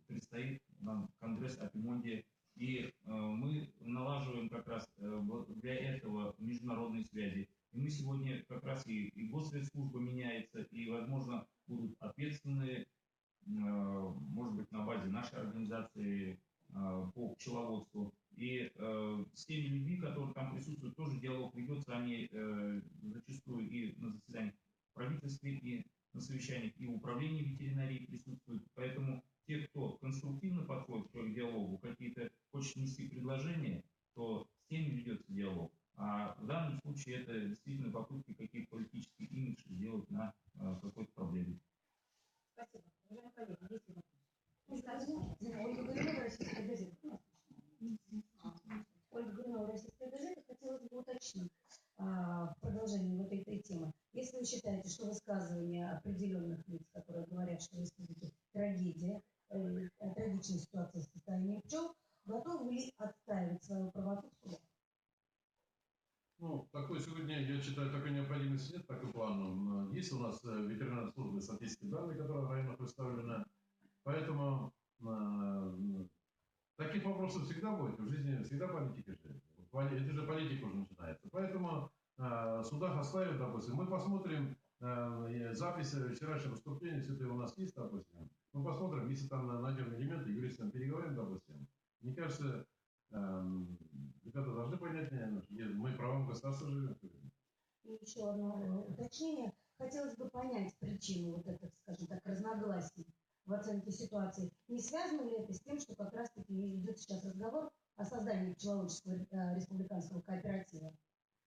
предстоит нам конгресс Апимонди, и мы налаживаем как раз для этого международные связи. И мы сегодня как раз и госследслужба меняется, и, возможно, будут ответственные, может быть, на базе нашей организации по пчеловодству. И с теми людьми, которые там присутствуют, тоже диалог ведется, они зачастую и на заседаниях в правительстве, и на совещаниях, и в управлении ветеринарии присутствуют. Поэтому те, кто конструктивно подходит к диалогу, какие-то хочет нести предложения, то с теми ведется диалог. А в данном случае это действительно попытки какие-то политические имиджи сделать на какой-то проблеме.
Спасибо. Уважаемые коллеги, есть ли вопросы? Ольга Горюнова, Российская газета. Ольга Горюнова, Российская газета. Хотелось бы уточнить в продолжении вот этой темы. Если вы считаете, что высказывания определенных лиц, которые говорят, что в республике трагедия, трагичная ситуация с состоянием пчел, готовы ли отстаивать свою правоту в судах?
Ну, такой сегодня, я считаю, такой необходимости нет, так и плану. Есть у нас ветеринарная служба статистики данных, которая в районах представлена. Поэтому таких вопросов всегда будет. В жизни всегда политика же. Это же политика уже начинается. Поэтому в судах оставят, допустим. Мы посмотрим записи вчерашнего выступления, если это у нас есть, допустим. Мы посмотрим, если там найдем элементы, юристам переговорим, допустим. Мне кажется, ребята должны понять, мы правом государства живем.
И еще одно уточнение. Хотелось бы понять причину вот этих, скажем так, разногласий в оценке ситуации. Не связано ли это с тем, что как раз-таки идет сейчас разговор о создании пчеловодческого республиканского кооператива?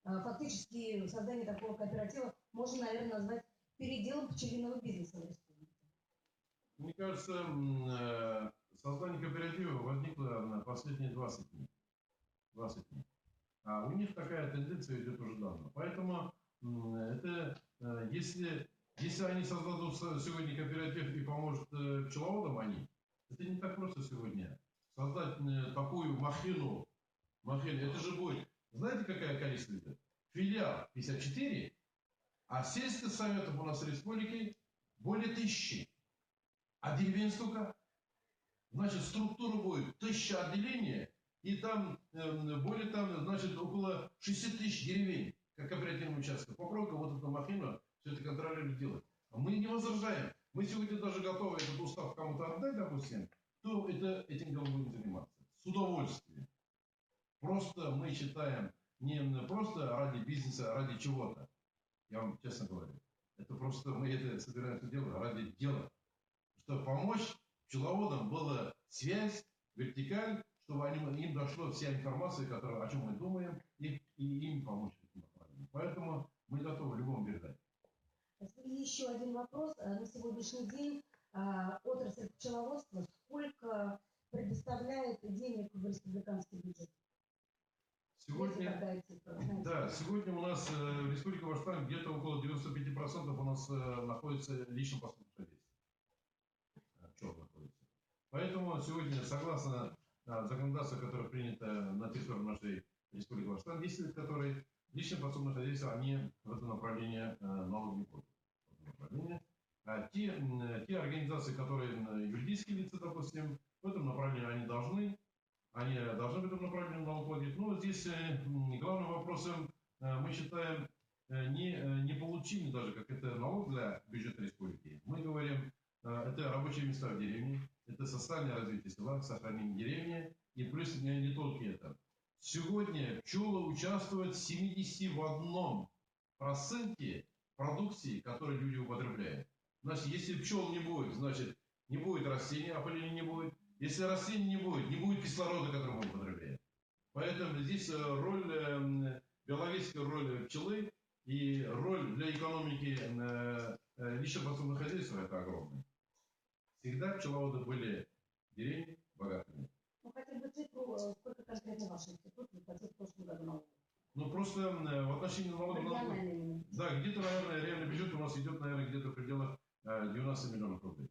Фактически создание такого кооператива можно, наверное, назвать переделом пчелиного бизнеса в республике.
Мне кажется, создание кооператива возникло на последние 20 дней. 20 дней. А у них такая тенденция идет уже давно. Поэтому это, если они создадут сегодня кооператив и поможет пчеловодам, это не так просто сегодня. Создать такую махину, это же будет, знаете, какое количество идет? Филиал 54, а сельских советов у нас в республике более 1000. А деревень сколько? Значит, структура будет 1000 отделений, и там более значит, около 60 000 деревень, как кооперативный участок. Попробуйте вот эту махину все это контролировать делать. А мы не возражаем. Мы сегодня даже готовы этот устав кому-то отдать, допустим, кто этим делом будет заниматься. С удовольствием. Просто мы считаем, не просто ради бизнеса, а ради чего-то. Я вам честно говорю. Это просто мы это собираемся делать ради дела. Чтобы помочь пчеловодам была связь, вертикаль, чтобы им дошла вся информация, о чем мы думаем, и им помочь. Поэтому мы готовы любому передать.
И еще один вопрос. На сегодняшний день отрасль пчеловодства сколько предоставляет денег в республиканский
Сегодня, да, сегодня у нас в Республике Башкортостан где-то около 95% у нас находится лично по находится. Поэтому сегодня, согласно законодательству, которое принято на территории нашей Республики Башкортостан, действует, которые личные подсобные хозяйства, они в этом направлении налог не платят. А те организации, которые юридические лица, допустим, в этом направлении они должны в этом направлении налог платить. Но здесь главным вопросом мы считаем не получение даже, как это налог для бюджета республики. Мы говорим, это рабочие места в деревне, это социальное развитие села, сохранение деревни, и плюс не только это. Сегодня пчелы участвуют в 71% продукции, которую люди употребляют. Значит, если пчел не будет, значит, не будет растения, опыления не будет. Если растений не будет кислорода, который мы употребляем. Поэтому здесь биологическая роль пчелы и роль для экономики лично подсобных хозяйств это огромная. Всегда пчеловоды были в деревне богатыми.
Ну, хотя бы цифру, сколько конкретно ваш институт выплатил в прошлом году налогов?
Ну, просто в отношении налогов... Да, где-то, наверное, реальный бюджет у нас идет, наверное, где-то в пределах 90 миллионов рублей.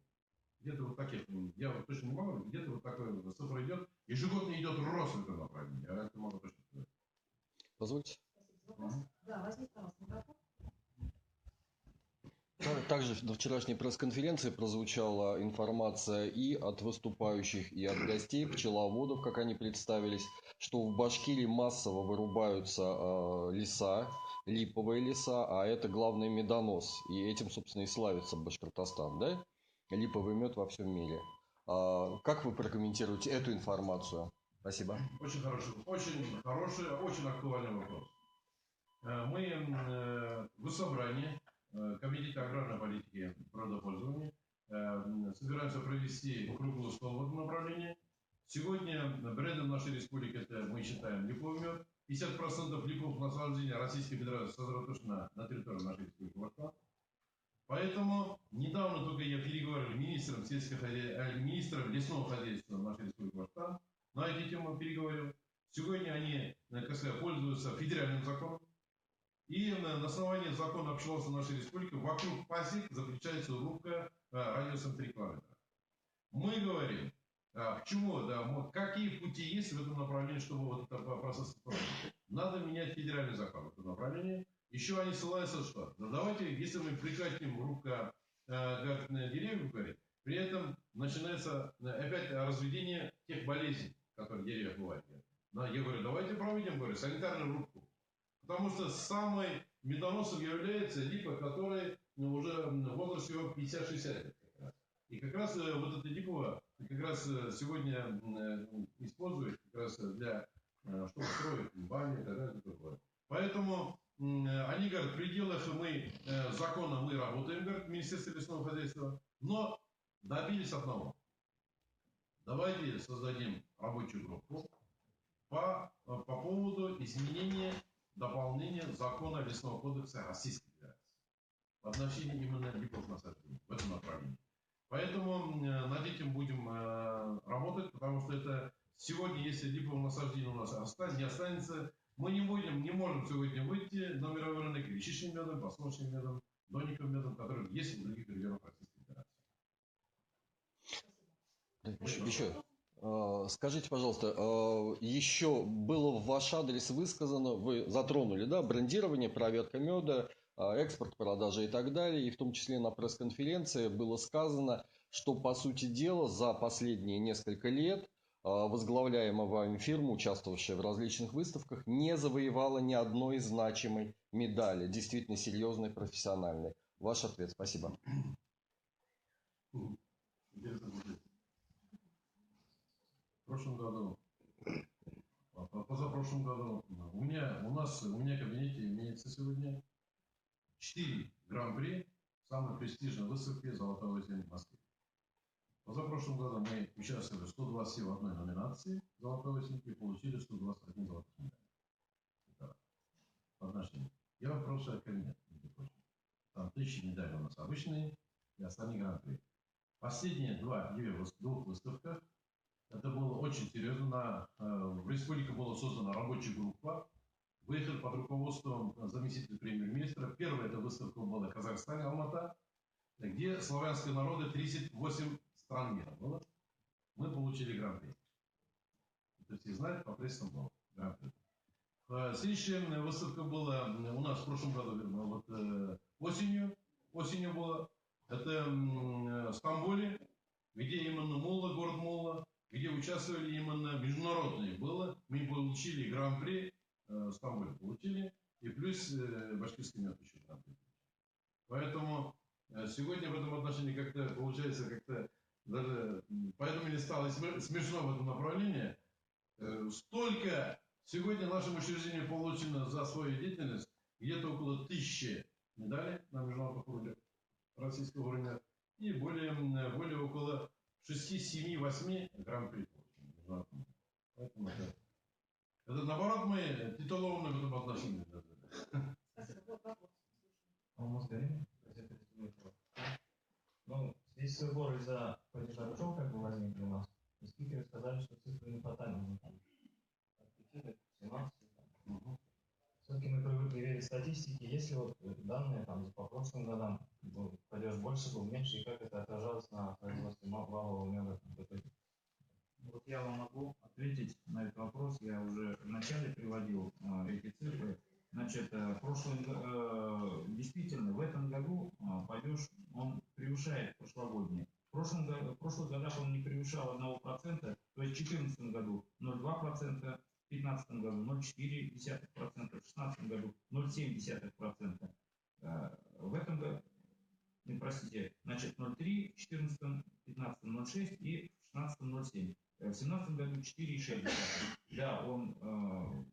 Где-то вот таких, я вот точно не могу, где-то вот такой цифра идет. Ежегодно идет рост в этом направлении. Я это могу точно сказать.
Позвольте.
Да, возьмите, пожалуйста, микрофон.
Также на вчерашней пресс-конференции прозвучала информация и от выступающих, и от гостей, пчеловодов, как они представились, что в Башкирии массово вырубаются леса, липовые леса, а это главный медонос. И этим, собственно, и славится Башкортостан, да? Липовый мед во всем мире. Как вы прокомментируете эту информацию? Спасибо.
Очень хороший, очень актуальный вопрос. Мы в собрании Комитета аграрной политики и природопользования собираемся провести круглый стол в этом направлении. Сегодня брендом нашей республики это мы считаем липовый мед. 50% липовых насаждений Российской Федерации сосредоточено на территории нашей республики Башкортостан. Поэтому недавно только я переговорил министром министром лесного хозяйства нашей республики Башкортостан. На эти темы переговорил. Сегодня они, как сказать, пользуются федеральным законом. И на основании закона о пчеловодстве нашей республики вокруг пасек запрещается рубка радиусом 3 километра. Мы говорим, почему, какие пути есть в этом направлении, чтобы вот этот процесс проводить. Надо менять федеральный закон в этом направлении. Еще они ссылаются, что давайте, если мы прекратим рубка деревьев, говорит, при этом начинается опять разведение тех болезней, которые в деревьях бывают. Я говорю, давайте проведем, санитарную рубку. Потому что самой медоносом является липа, который уже возраст его 50-60 лет. И как раз вот эта липа как раз сегодня используют как раз для чтобы строить бани и так далее. Поэтому они говорят, в пределах закона мы работаем, говорят, Министерство лесного хозяйства, но добились одного. Давайте создадим рабочую группу по поводу изменения дополнения закона лесного кодекса Российской Федерации в отношении именно липовых насаждений в этом направлении. Поэтому над этим будем работать, потому что это сегодня, если липовое насаждение у нас не останется, мы не можем сегодня выйти на мировой рынок вещичным медом, подсолнечным медом, дониковым медом, который есть в других регионах Российской Федерации.
Еще. Скажите, пожалуйста, еще было в ваш адрес высказано, вы затронули, да, брендирование, проверка меда, экспорт, продажи и так далее, и в том числе на пресс-конференции было сказано, что, по сути дела, за последние несколько лет возглавляемая вами фирма, участвовавшая в различных выставках, не завоевала ни одной значимой медали, действительно серьезной, профессиональной. Ваш ответ, спасибо.
В прошлом году, позапрошлом году у меня в кабинете имеется сегодня 4 гран-при самой престижной выставки «Золотой осень» в Москве. Позапрошлом году мы участвовали в 121 номинации «Золотой осень» и получили 121 золотых медалей. По отношению. Я вам просто кабинет. Там 1000 медалей у нас обычные и остальные гран-при. Последние двух выставках Это было очень серьезно. В республике была создана рабочая группа. Выехали под руководством заместителя премьер-министра. Первая эта выставка была в Казахстане, Алмата, где славянские народы, 38 стран мира было. Мы получили гран-при. Это все знают, по прессам было гран-при. Следующая выставка была у нас в прошлом году, вот, осенью была. Это в Стамбуле, где именно Мулла, город Мулла, где участвовали именно международные было. Мы получили гран-при, в Стамбуле получили, и плюс башкирский мед еще гран-при. Поэтому сегодня в этом отношении как-то получается, как-то даже, поэтому мне стало смешно в этом направлении. Столько сегодня нашему учреждению получено за свою деятельность где-то около 1000 медалей на международных уровнях российского уровня и более около 6, 7, 8 гран-при. Поэтому это наоборот мы титулованные в этом отношении.
Ну, здесь сбор из-за падежа пчел как бы возникли у нас. И спикеры сказали, что цифры не фатальны. От 5 до 17. Все-таки мы привыкли верить статистике. Если вот данные там по прошлым годам падеж больше был, меньше, и как это отражалось на производстве валового меда?
Вот я вам могу ответить на этот вопрос. Я уже вначале приводил эти цифры. Значит, действительно, в этом году падеж он превышает прошлогодний. В прошлых годах он не превышал 1%, то есть в 2014 году 0,2%, в 2015 году 0,4%, в 2016 году 0,7%. В этом году, простите, значит 0,3%, в 2014, 2015 0,6% и в 2016 0,7%. В 2017 году 4,6%. Да, он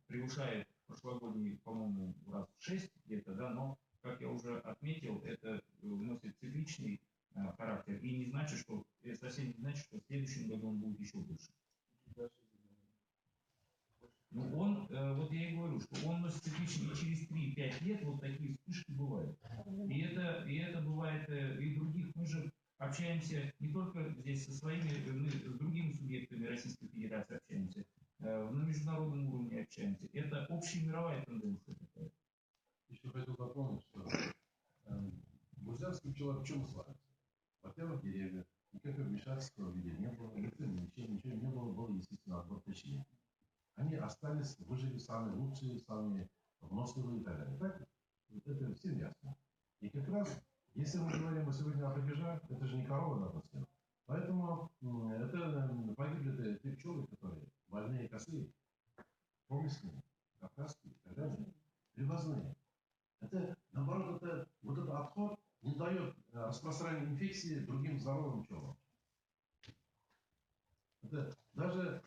превышает прошлогодний, по-моему, раз в 6 где-то, да, но, как я уже отметил, это носит цикличный характер и не значит, что, совсем не значит, что в следующем году он будет еще больше. Ну, он, вот я и говорю, что он носит цикличный, и через 3-5 лет вот такие вспышки бывают. И это бывает и других. Мы же общаемся не только здесь со своими, мы с другими субъектами Российской Федерации общаемся, на международном уровне общаемся. Это общемировая тенденция такая.
Еще хотел дополнить, что бурзянские пчелы в чем славятся? Во-первых, деревья. Никакого вмешательства в виде не было, ничего не было, было естественно отбор тысячелетий. Они остались, выжили самые лучшие, самые выносливые и так далее. Так? Вот это всем ясно. И как раз, если мы говорим сегодня о падежах, это же не корова, допустим. Поэтому это погибли те пчелы, которые больные, косые, промысленные, кавказские и так далее, привозные. Это, наоборот, вот этот отход не дает распространения инфекции другим здоровым пчелам. Это даже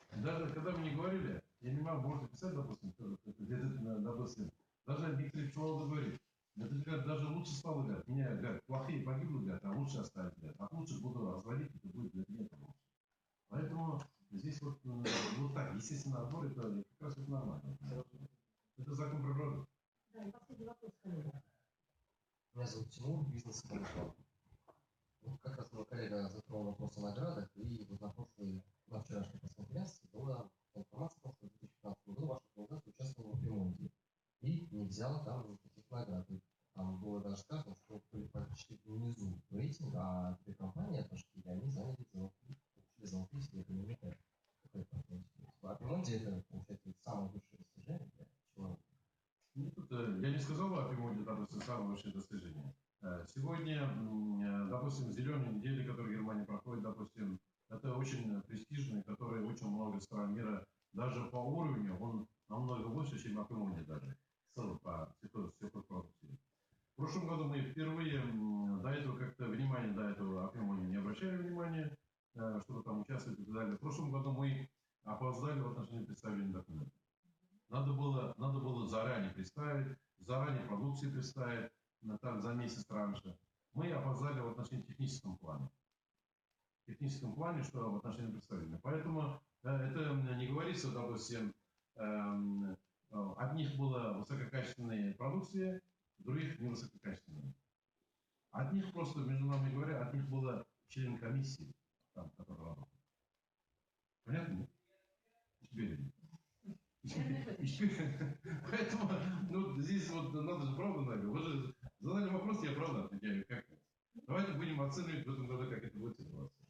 когда мне говорили, я не могу, можно писать, допустим, даже некоторые пчеловоды говорят, это говорят, даже лучше стало, говорят, меня, говорят, плохие погибли, говорят, а лучше оставить, говорят, а лучше буду разводить, это будет для меня лучше. Поэтому здесь вот так, естественно, отбор, это как раз это нормально. Это закон природы.
Да, и последний вопрос, коллега.
Меня зовут Тимур, бизнес-менеджер. Вот как раз мой коллега затронул вопрос о наградах, и вот на вчерашней пресс-конференции была информация о том, что в 2015 году ваша организация участвовала в ремонте и не взяла там никаких наград. Там было даже сказано, что вы почти внизу рейтинга, а две компании от Башкирии, они заняли золотые степени. А в ремонте это, получается, самое высшее достижение для человека.
Я не сказал о Пимоде, допустим, самое большое достижение. Сегодня, допустим, зеленые недели, которые в Германии проходят, допустим, это очень престижный, который очень много стран мира, даже по уровню, он намного выше, чем на Пимоде даже, по продукции. В прошлом году мы впервые до этого как-то внимание до этого о Пимоде не обращали внимания, чтобы там участвовать и так далее. В прошлом году мы опоздали в отношении представления документов. Надо было заранее представить, заранее продукции представить, там, за месяц раньше. Мы опоздали в отношении техническом плане. В техническом плане, что в отношении представления. Поэтому это не говорится, допустим, от них была высококачественная продукция, других не высококачественная. От них просто, между нами говоря, от них была член комиссии, там, который работал. Понятно? Поэтому, ну, здесь вот надо же правду надо. Вы же задали вопрос, я правда отвечаю. Как? Давайте будем оценивать в этом году, как это будет ситуация.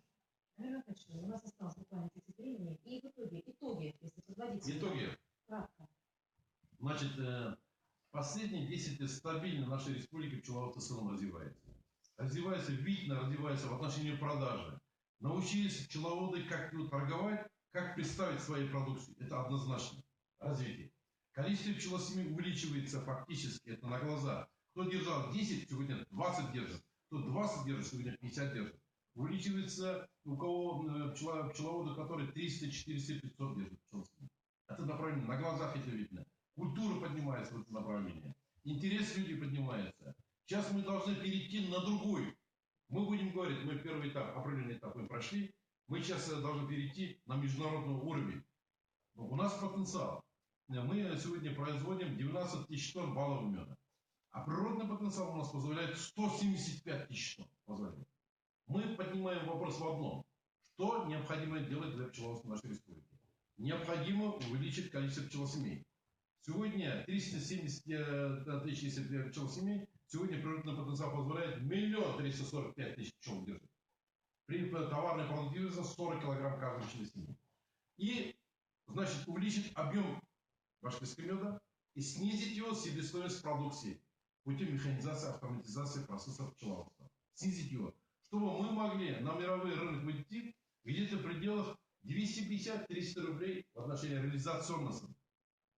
У нас осталось буквально чуть-чуть времени. И в итоги, если подводить.
Итоги.
Кратко.
Значит, последние 10 лет стабильно наша республика пчеловодство в целом развивается. Развивается, видно, развивается в отношении продажи. Научились пчеловоды, как торговать, как представить свои продукции. Это однозначно развитие. Количество пчелосемей увеличивается фактически, это на глаза. Кто держал 10, сегодня 20 держит. Кто 20 держит, сегодня 50 держит. Увеличивается у кого пчеловоды, которые 300, 400, 500 держат пчелосемей. Это направление, на глазах это видно. Культура поднимается в это направление. Интерес людей поднимается. Сейчас мы должны перейти на другой. Мы будем говорить, мы первый этап, определенный этап мы прошли. Мы сейчас должны перейти на международный уровень. У нас потенциал. Мы сегодня производим 12 тысяч тонн баллов меда. А природный потенциал у нас позволяет 175 тысяч тонн. Позволяет. Мы поднимаем вопрос в одном. Что необходимо делать для пчеловодства нашей республики? Необходимо увеличить количество пчелосемей. Сегодня 370 тысяч пчелосемей. Сегодня природный потенциал позволяет 1 345 000 пчел держать. При товарной продуктивности 40 килограмм каждой пчелосемьи. И, значит, увеличить объем башкирского меда и снизить его себестоимость продукции путем механизации, автоматизации процессов пчеловодства. Снизить его. Чтобы мы могли на мировой рынок выйти где-то в пределах 250-300 рублей в отношении реализационной цены.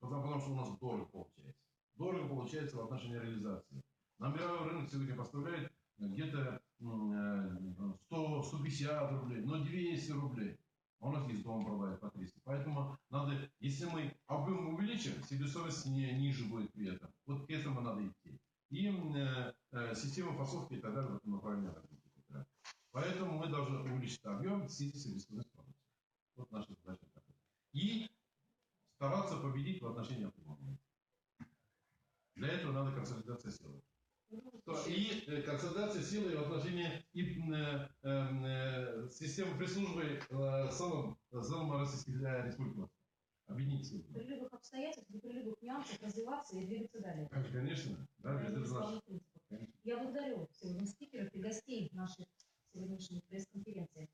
Потому что у нас дорого получается. Дорого получается в отношении реализации. На мировой рынок сегодня поставляет где-то 100-150 рублей, но 200 рублей. А у нас есть дома продают по 300. Поэтому надо, если мы объем увеличим, себестоимость ниже будет при этом. Вот к этому надо идти. И система фасовки и так далее в этом направлении. Поэтому мы должны увеличить объем, снизить себестоимость продукции. Вот наша задача такая. И стараться победить в отношении автомобиля. Для этого надо консолидация силы. И консолидация силы в отношении системы пресс-службы целом Российской Республики. Объединить силы.
При любых обстоятельствах, при любых нюансах развиваться и двигаться далее.
Конечно. Да, это наш.
Я благодарю сегодня спикеров и гостей нашей сегодняшней пресс-конференции.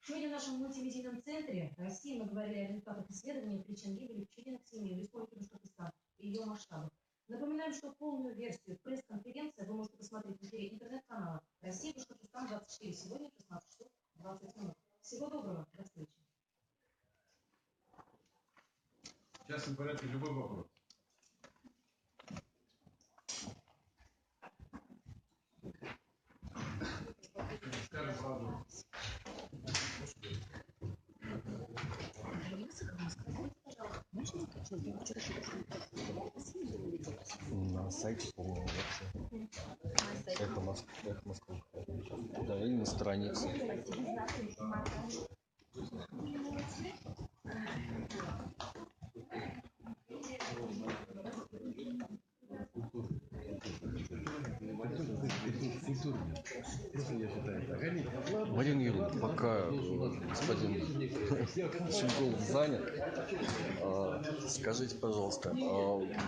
Сегодня в нашем мультимедийном центре России мы говорили о результатах исследования причин гибели пчелиных семей в Республике Башкортостан и ее масштабах. Напоминаем, что полную версию пресс-конференции вы можете посмотреть в эфире интернет-канала Россия Башкортостан 24 сегодня 16 часов 20 минут. Всего доброго, до встречи.
Сейчас в порядке любой вопрос. Скажем правду.
На сайте, по-моему, вообще. Это Москва. Да, или на странице. Марина Юрьевна, пока господин Шульгов занят, скажите, пожалуйста,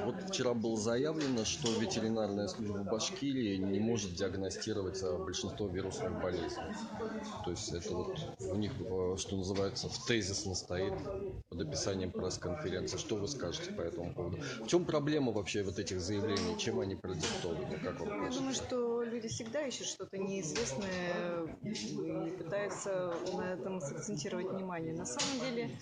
вот вчера было заявлено, что ветеринарная служба Башкирии не может диагностировать большинство вирусных болезней. То есть это вот у них, что называется, в тезисно стоит под описанием пресс-конференции. Что вы скажете по этому поводу? В чем проблема вообще вот этих заявлений? Чем они продиктованы? Как вам
Я думаю, что люди всегда ищут что-то неизвестное и пытаются на этом сакцентировать внимание. На самом деле,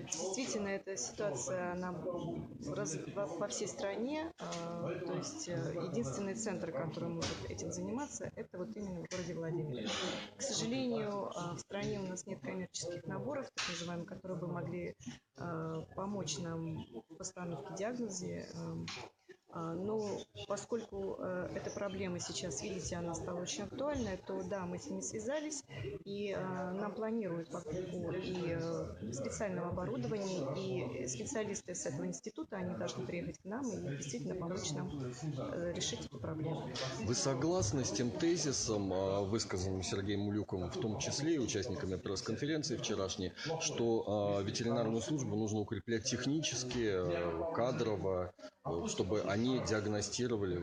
действительно, эта ситуация, она во всей стране, то есть единственный центр, который может этим заниматься, это вот именно в городе Владимире. К сожалению, в стране у нас нет коммерческих наборов, так называемых, которые бы могли помочь нам в постановке диагноза Но поскольку эта проблема сейчас, видите, она стала очень актуальной, то да, мы с ними связались, и нам планируют покупку и специального оборудования, и специалисты с этого института, они должны приехать к нам и действительно помочь нам решить эту проблему.
Вы согласны с тем тезисом, высказанным Сергеем Улюковым, в том числе и участниками пресс-конференции вчерашней, что ветеринарную службу нужно укреплять технически, кадрово, чтобы они диагностировали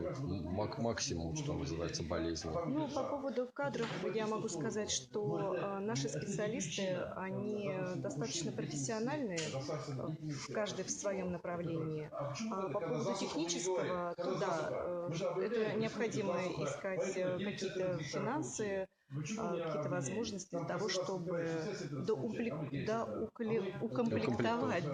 максимум, что называется, болезни?
Ну, по поводу кадров я могу сказать, что наши специалисты, они достаточно профессиональные, каждый в своем направлении. А по поводу технического, то да, это необходимо искать какие-то финансы, какие-то возможности для того, чтобы укомплектовать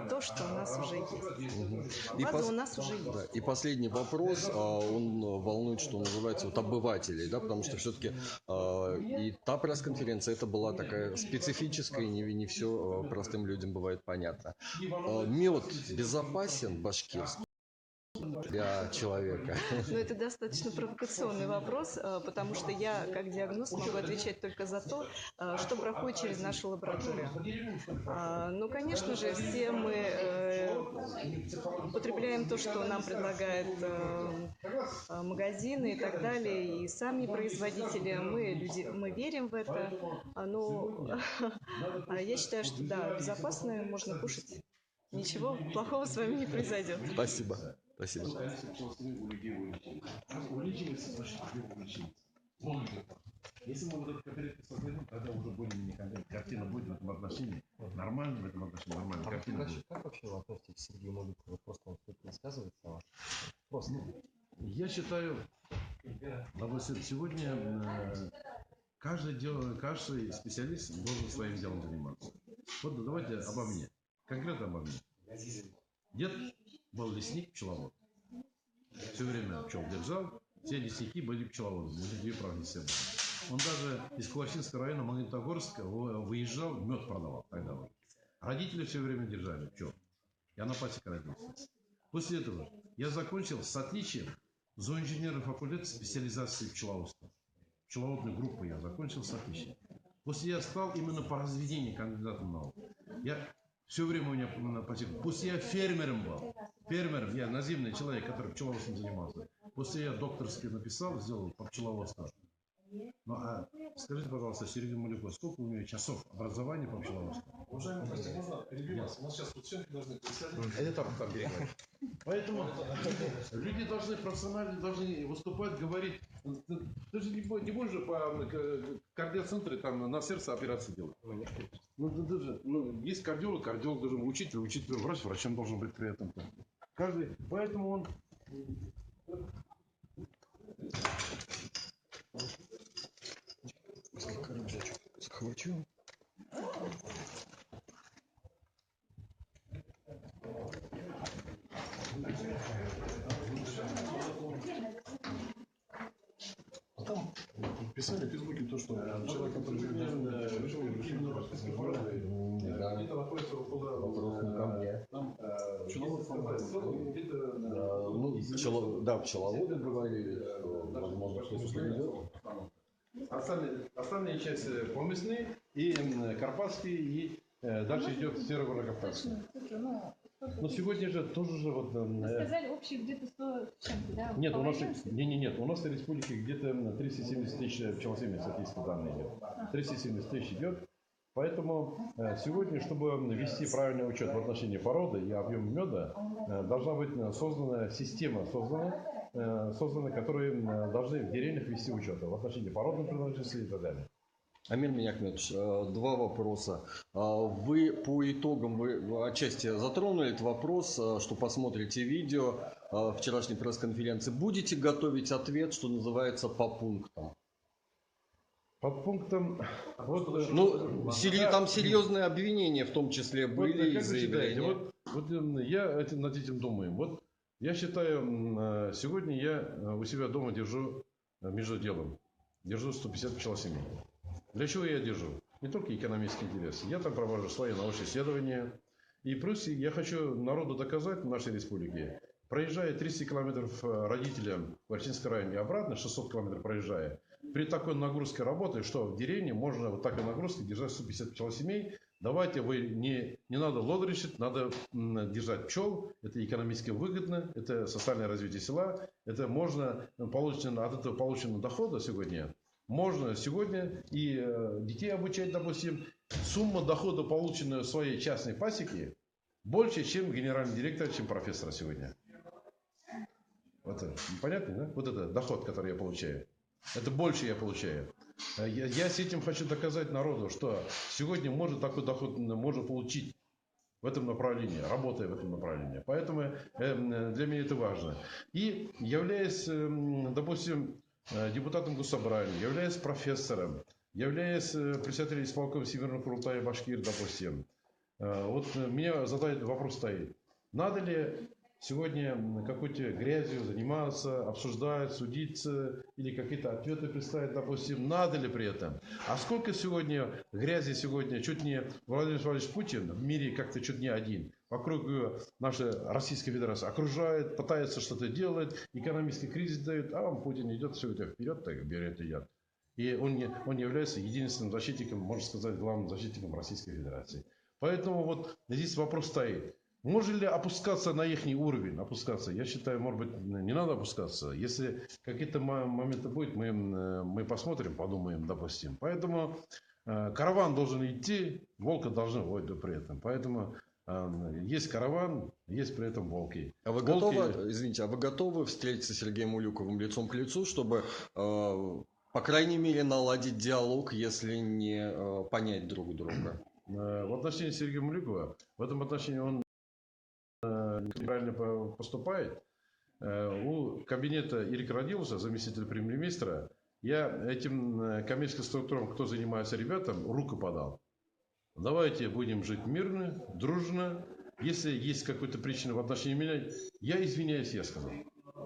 то, что у нас уже есть. База у нас уже есть.
Да, и последний вопрос, он волнует, что называется, вот обывателей, да, потому что все-таки и та пресс-конференция, это была такая специфическая, и не все простым людям бывает понятно. Мед безопасен башкирский для человека?
Ну, это достаточно провокационный вопрос, потому что я, как диагност, могу отвечать только за то, что проходит через нашу лабораторию. Ну, конечно же, все мы употребляем то, что нам предлагают магазины и так далее, и сами производители. Мы верим в это. Но я считаю, что да, безопасно, можно кушать. Ничего плохого с вами не произойдет.
Спасибо. Спасибо.
Увеличивается, значит, увеличивается. Если мы вот эту кооператив создадим, тогда уже более-менее картина будет в этом отношении. Нормально в этом отношении, нормально. Картина будет.
Как вообще вы относитесь к Сергею Мулюкову? Просто он тут не сказывается? Просто.
Я считаю, допустим, сегодня каждый специалист должен своим делом заниматься. Вот давайте обо мне. Конкретно обо мне. Дед был лесник, пчеловод. Все время пчел держал. Все лесники были пчеловодами. Две профессии. Он даже из Кулачинского района Магнитогорска выезжал, мед продавал тогда. Родители все время держали пчел. Я на пасеке родился. После этого я закончил с отличием зооинженерный факультет специализации пчеловодства. Пчеловодную группу я закончил с отличием. После я стал именно по разведению кандидатом наук. Я все время у меня на пасеке. После я фермером был. Фермером, я наземный человек, который пчеловодством занимался. После я докторский написал, сделал по пчеловодству. Ну, а скажите, пожалуйста, Сергей Мулюков, сколько у него часов образования по пчеловодству?
Уважаемый гости, можно перебью вас? У нас сейчас пациенты должны присоединиться.
Это там переговорить. Поэтому люди должны профессионально должны выступать, говорить. Ты же не будешь же по кардиоцентре там на сердце операции делать. Есть кардиолог должен учить, врач, врачом должен быть при этом. Каждый, поэтому он...
Захвачу.
Там писали в Фейсбуке то, что человек, который решил это находится
Вопрос не ко мне.
там пчеловод
Да, пчеловоды говорили, что, возможно, что-то идет.
Остальные части поместные и карпатские, и дальше идет северо-кавказский. Но сегодня же тоже же вот...
Вы сказали, общий где-то 100 с чем-то, да?
Нет, у нас в республике где-то 370 тысяч пчелосемей, статистические данные идет. 370 тысяч идет. Поэтому сегодня, чтобы ввести правильный учет в отношении породы и объема меда, должна быть создана система, которые должны в деревнях вести учет в отношении породной принадлежности и так далее.
Амир Минякметович, два вопроса. Вы по итогам, вы отчасти затронули этот вопрос, что посмотрите видео вчерашней пресс-конференции. Будете готовить ответ, что называется, по пунктам?
По пунктам...
Там серьезные обвинения в том числе были и заявления.
Я над этим думаю. Вот я считаю, сегодня я у себя дома держу между делом. Держу 150 пчелосемей. Для чего я держу? Не только экономический интерес. Я там провожу свои научные исследования. И плюс я хочу народу доказать в нашей республике, проезжая 300 километров родителям в Арчинском районе и обратно, 600 километров проезжая, при такой нагрузке работы, что в деревне можно вот такой нагрузкой держать 150 пчелосемей. Давайте вы не надо лодыричить, надо держать пчел. Это экономически выгодно, это социальное развитие села. Это можно, от этого полученного дохода сегодня, можно сегодня и детей обучать, допустим. Сумма дохода, полученная в своей частной пасеке, больше, чем генеральный директор, чем профессора сегодня. Вот, понятно, да? Вот это доход, который я получаю. Это больше я получаю. Я с этим хочу доказать народу, что сегодня можно такой доход можно получить в этом направлении, работая в этом направлении. Поэтому для меня это важно. И являясь, допустим, депутатом Госсобрания, являясь профессором, являясь председателем исполкома Всемирного Курултая Башкир, допустим, вот меня задает вопрос стоит. Надо ли сегодня какой-то грязью заниматься, обсуждать, судиться или какие-то ответы представить, допустим, надо ли при этом? А сколько сегодня грязи сегодня, чуть не Владимир Владимирович Путин в мире как-то чуть не один. Вокруг наша Российская Федерация окружает, пытается что-то делать, экономический кризис дает, а вам Путин идет сегодня вперед, так берет и яд. И он является единственным защитником, можно сказать, главным защитником Российской Федерации. Поэтому вот здесь вопрос стоит. Можно ли опускаться на их уровень? Опускаться? Я считаю, может быть, не надо опускаться. Если какие-то моменты будут, мы посмотрим, подумаем, допустим. Поэтому караван должен идти, волка должны водить при этом. Поэтому есть караван, есть при этом волки.
А вы готовы встретиться с Сергеем Улюковым лицом к лицу, чтобы, по крайней мере, наладить диалог, если не понять друг друга?
В отношении Сергея Улюкова, в этом отношении он неправильно поступает. У кабинета Ирика Радилуса, заместителя премьер-министра, я этим коммерческим структурам, кто занимается ребятам, руку подал. Давайте будем жить мирно, дружно. Если есть какая-то причина в отношении меня, я извиняюсь, я сказал.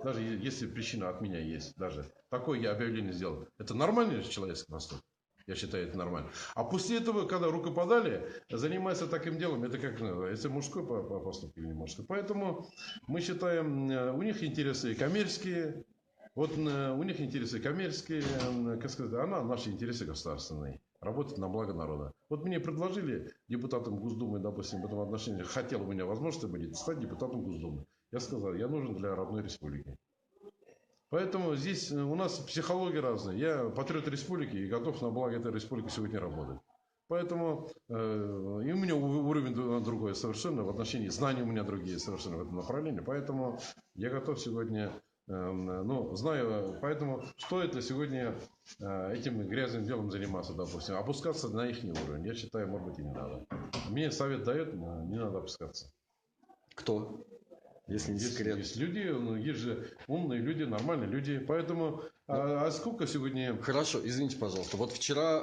Даже если причина от меня есть, даже такое я объявление сделал. Это нормальный человеческий поступок. Я считаю, это нормально. А после этого, когда руку подали, заниматься таким делом, это как, это мужской поступок или не мужской. Поэтому мы считаем, у них интересы коммерческие, вот у них интересы коммерческие, как сказать, а наши интересы государственные. Работать на благо народа. Вот мне предложили депутатом Госдумы, допустим, в этом отношении, хотел у меня возможность будет стать депутатом Госдумы. Я сказал, я нужен для родной республики. Поэтому здесь у нас психология разная. Я патриот республики и готов на благо этой республики сегодня работать. Поэтому и у меня уровень другой совершенно, в отношении знаний у меня другие совершенно в этом направлении. Поэтому я готов сегодня, знаю, поэтому стоит ли сегодня этим грязным делом заниматься, допустим, опускаться на их уровень. Я считаю, может быть, и не надо. Мне совет дает, не надо опускаться.
Кто? Если не секрет.
Есть люди, есть же умные люди, нормальные люди. Поэтому, а сколько сегодня...
Хорошо, извините, пожалуйста. Вот вчера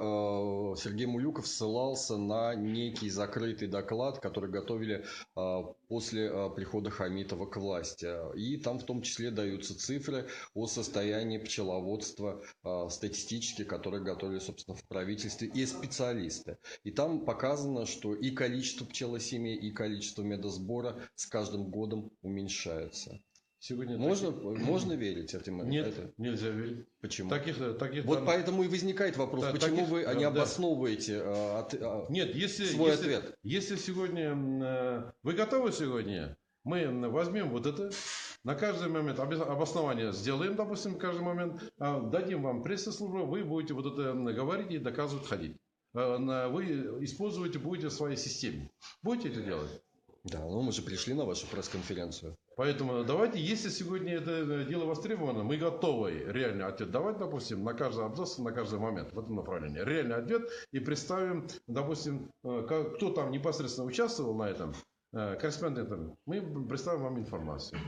Сергей Мулюков ссылался на некий закрытый доклад, который готовили после прихода Хамитова к власти. И там в том числе даются цифры о состоянии пчеловодства статистически, которые готовили, собственно, в правительстве и специалисты. И там показано, что и количество пчелосемей, и количество медосбора с каждым годом уменьшается.
Сегодня
можно верить этим?
Нет, нельзя верить.
Почему?
Таких
вот поэтому и возникает вопрос, почему вы не обосновываете свой ответ?
Если сегодня вы готовы сегодня, мы возьмем вот это, на каждый момент обоснование сделаем, допустим, каждый момент, дадим вам пресс-службу, вы будете вот это говорить и доказывать, ходить. Вы используете будете в своей системе. Будете это делать?
Да, мы же пришли на вашу пресс-конференцию.
Поэтому давайте, если сегодня это дело востребовано, мы готовы реальный ответ давать, допустим, на каждый абзац, на каждый момент в этом направлении. Реальный ответ и представим, допустим, кто там непосредственно участвовал на этом, корреспондентам, мы представим вам информацию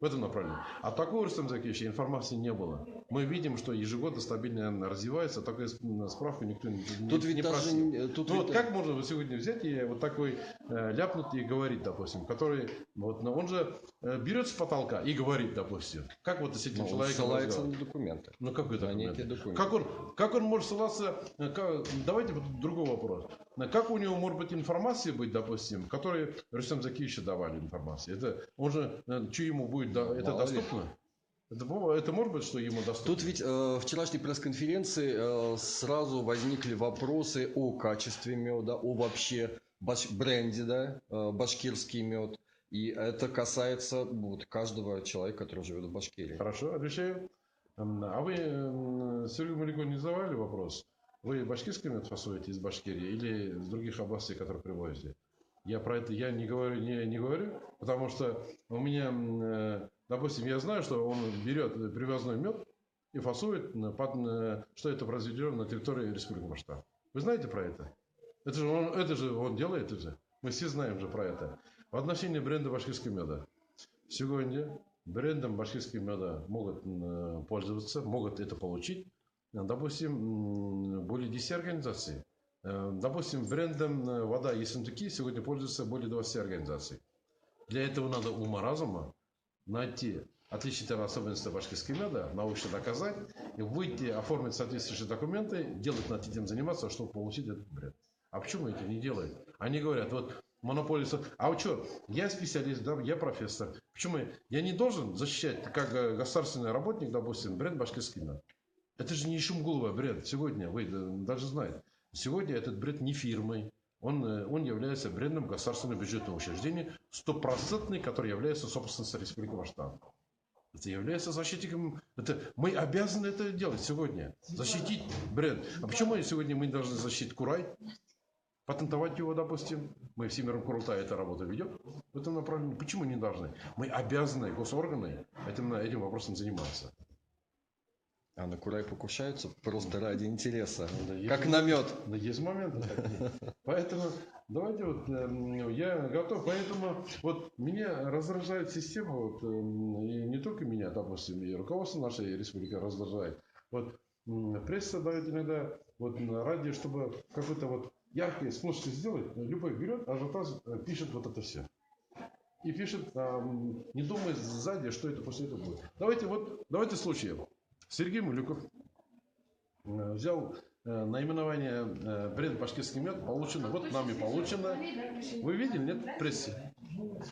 в этом направлении. А такого, Рустам Закирович, информации не было. Мы видим, что ежегодно стабильно развивается, такую справку никто не просил. Как можно сегодня взять и вот такой ляпнуть и говорить, допустим, который, он же берет с потолка и говорит, допустим, как вот с этим человеком
ссылается на документы.
Какой документ? Как он может ссылаться? Давайте вот другой вопрос. как у него может быть информация быть, допустим, которой Рустам Закиевичу давали информацию? Это он же, что ему будет, это доступно? Это может быть, что ему доступно?
Тут ведь в вчерашней пресс-конференции сразу возникли вопросы о качестве меда, о вообще бренде, да, башкирский мед. И это касается вот каждого человека, который живет в Башкирии.
Хорошо, отвечаю. А вы Сергею Малику не задавали вопрос? Вы башкирский мед фасуете из Башкирии или из других областей, которые привозите? Я про это не говорю, потому что у меня, допустим, я знаю, что он берет привозной мед и фасует, что это произведено на территории Республики Башкортостан. Вы знаете про это? Это же он делает это. Мы все знаем же про это. В отношении бренда башкирского меда. Сегодня брендом башкирского меда могут пользоваться, могут это получить, допустим, более 10 организаций. Допустим, брендом вода Ессентуки сегодня пользуются более 20 организаций. Для этого надо ума-разума найти отличительные особенности башкирского меда, научно доказать, и выйти, оформить соответствующие документы, делать над этим заниматься, чтобы получить этот бренд. А почему это не делают? Они говорят, вот монополия, а что, я специалист, да, я профессор. Почему я не должен защищать, как государственный работник, допустим, бренд башкирский мед? Это же не Шумгулова бренд. Сегодня, вы даже знаете, сегодня этот бренд не фирмой. Он является брендом государственного бюджетного учреждения, стопроцентный, который является собственностью Республики Башкортостан. Это является защитником. Мы обязаны это делать сегодня. Защитить бренд. А почему сегодня мы должны защитить Курай? Патентовать его, допустим. Мы в Всемирном Курултае эту работу ведем в этом направлении. Почему не должны? Мы обязаны, госорганы, этим вопросом заниматься.
А на Курай покушаются просто ради интереса.
Да,
как на мед.
Да, есть моменты такие. Поэтому давайте вот я готов. Поэтому вот меня раздражает система, вот, и не только меня, допустим, и руководство нашей республики раздражает. Вот пресса дает иногда вот ради, чтобы какой-то вот яркие вспышки сделать, любой берет, ажиотаж, пишет вот это все. И пишет, не думая сзади, что это после этого будет. Давайте случай. Сергей Малюков взял наименование бренд башкирский мед, получено, вот нами получено. Вы видели, нет, в прессе?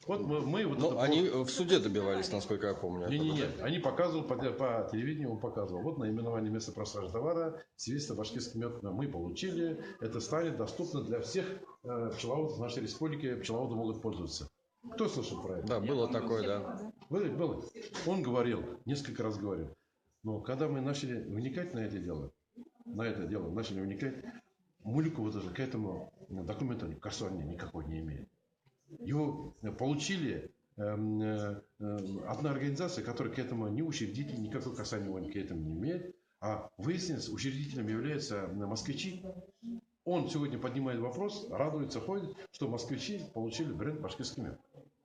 Вот мы вот это
они в суде добивались, насколько я помню.
Нет, они показывали по телевидению, он показывал. Вот наименование места продажи товара, свидетельство башкирский мед мы получили. Это станет доступно для всех пчеловодов нашей республики, пчеловоды могут пользоваться. Кто слышал про это?
Да, было такое, да.
Было. Он говорил, несколько раз говорил. Но когда мы начали вникать на это дело, начали вникать, Малюков даже к этому документу касания никакой не имеет. Его получили одна организация, которая к этому не учредитель, никакой касания он к этому не имеет. А выяснилось, учредителем являются москвичи. Он сегодня поднимает вопрос, радуется, ходит, что москвичи получили бренд башкирский мед.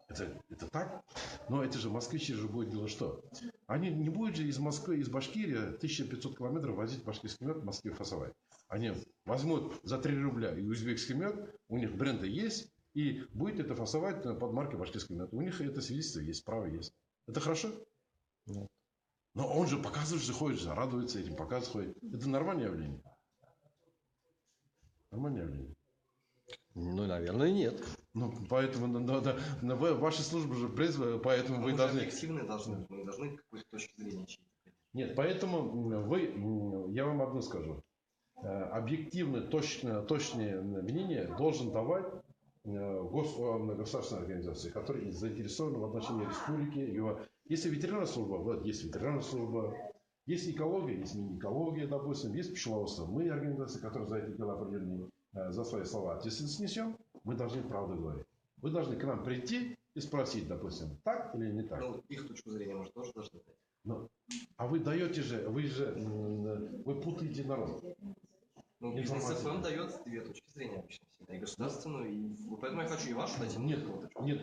Это так? Но это же москвичи же будет делать что? Они не будут же из Москвы, из Башкирии 1500 километров возить башкирский мед в Москве фасовать. Они возьмут за 3 рубля и узбекский мед, у них бренды есть, и будет это фасовать под маркой башкирский мед. У них это свидетельство есть, право есть. Это хорошо? Нет. Но он же показывает, что ходит, же, радуется этим, показывает. Это нормальное явление? Нормальное явление?
Ну, наверное, нет.
Ну, поэтому ваши службы же призваны, поэтому вы должны...
Объективны должны, мы должны какой-то точки зрения чьей-то.
Нет, поэтому я вам одно скажу. Объективное, точное мнение должен давать государственная организация, которая заинтересована в отношении республики. Если ветеринарная служба, вот есть ветеринарная служба, есть экология, есть мини-экология, допустим, есть пчеловодство. Мы организация, которая за эти дела определенные, за свои слова ответственность несем, мы должны правду говорить. Вы должны к нам прийти и спросить, допустим, так или не так.
Ну, их точку зрения, может, тоже должны дать.
Ну, а вы даете же, вы путаете народ.
Ну, бизнес-ФМ дает 2 точки зрения обычно всегда, и государственную, и поэтому я хочу и вашу дать.
Нет,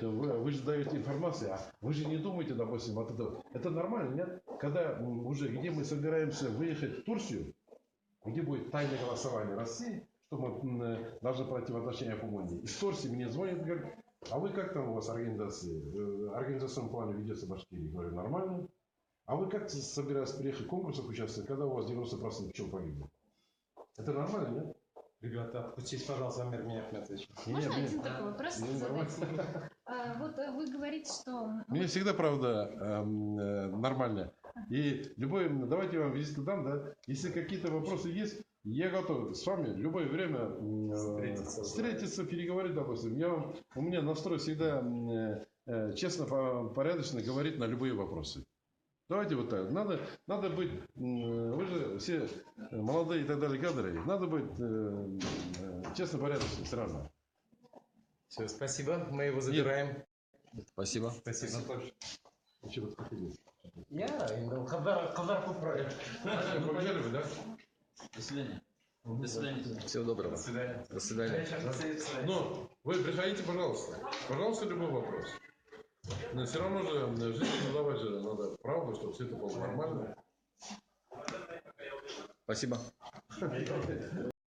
вы же даете информацию, а вы же не думаете, допустим, вот это нормально, нет? Когда уже, где мы собираемся выехать в Турцию, где будет тайное голосование России, что мы должны пройти в отношении Акумунии. Из Турции мне звонят и говорят, а вы как там у вас организации? Организационном плане ведется в Башкирии? Говорю, нормально. А вы как собираетесь приехать в конкурсах участвовать, когда у вас 90% пчел погибло? Это нормально, нет?
Ребята, отпустите, пожалуйста, Амир Мехметович.
Можно один такой вопрос задать? Вот вы говорите, что...
Мне всегда, правда, нормально. И давайте я вам визитку дам, да? Если какие-то вопросы есть, я готов с вами в любое время встретиться, переговорить, допустим. У меня настрой всегда честно, порядочно говорить на любые вопросы. Давайте вот так. Надо быть, вы же все молодые и так далее кадры, надо быть честно, порядочно, сразу.
Все, спасибо, мы его забираем.
Спасибо.
Спасибо.
Еще раз хотели.
Казар поправит.
Побежали вы, да?
До свидания. До свидания.
Всего доброго.
До свидания.
До свидания.
Ну, вы приходите, пожалуйста. Пожалуйста, любой вопрос. Но все равно же жизнь задавать же надо правду, чтобы все это было нормально.
Спасибо.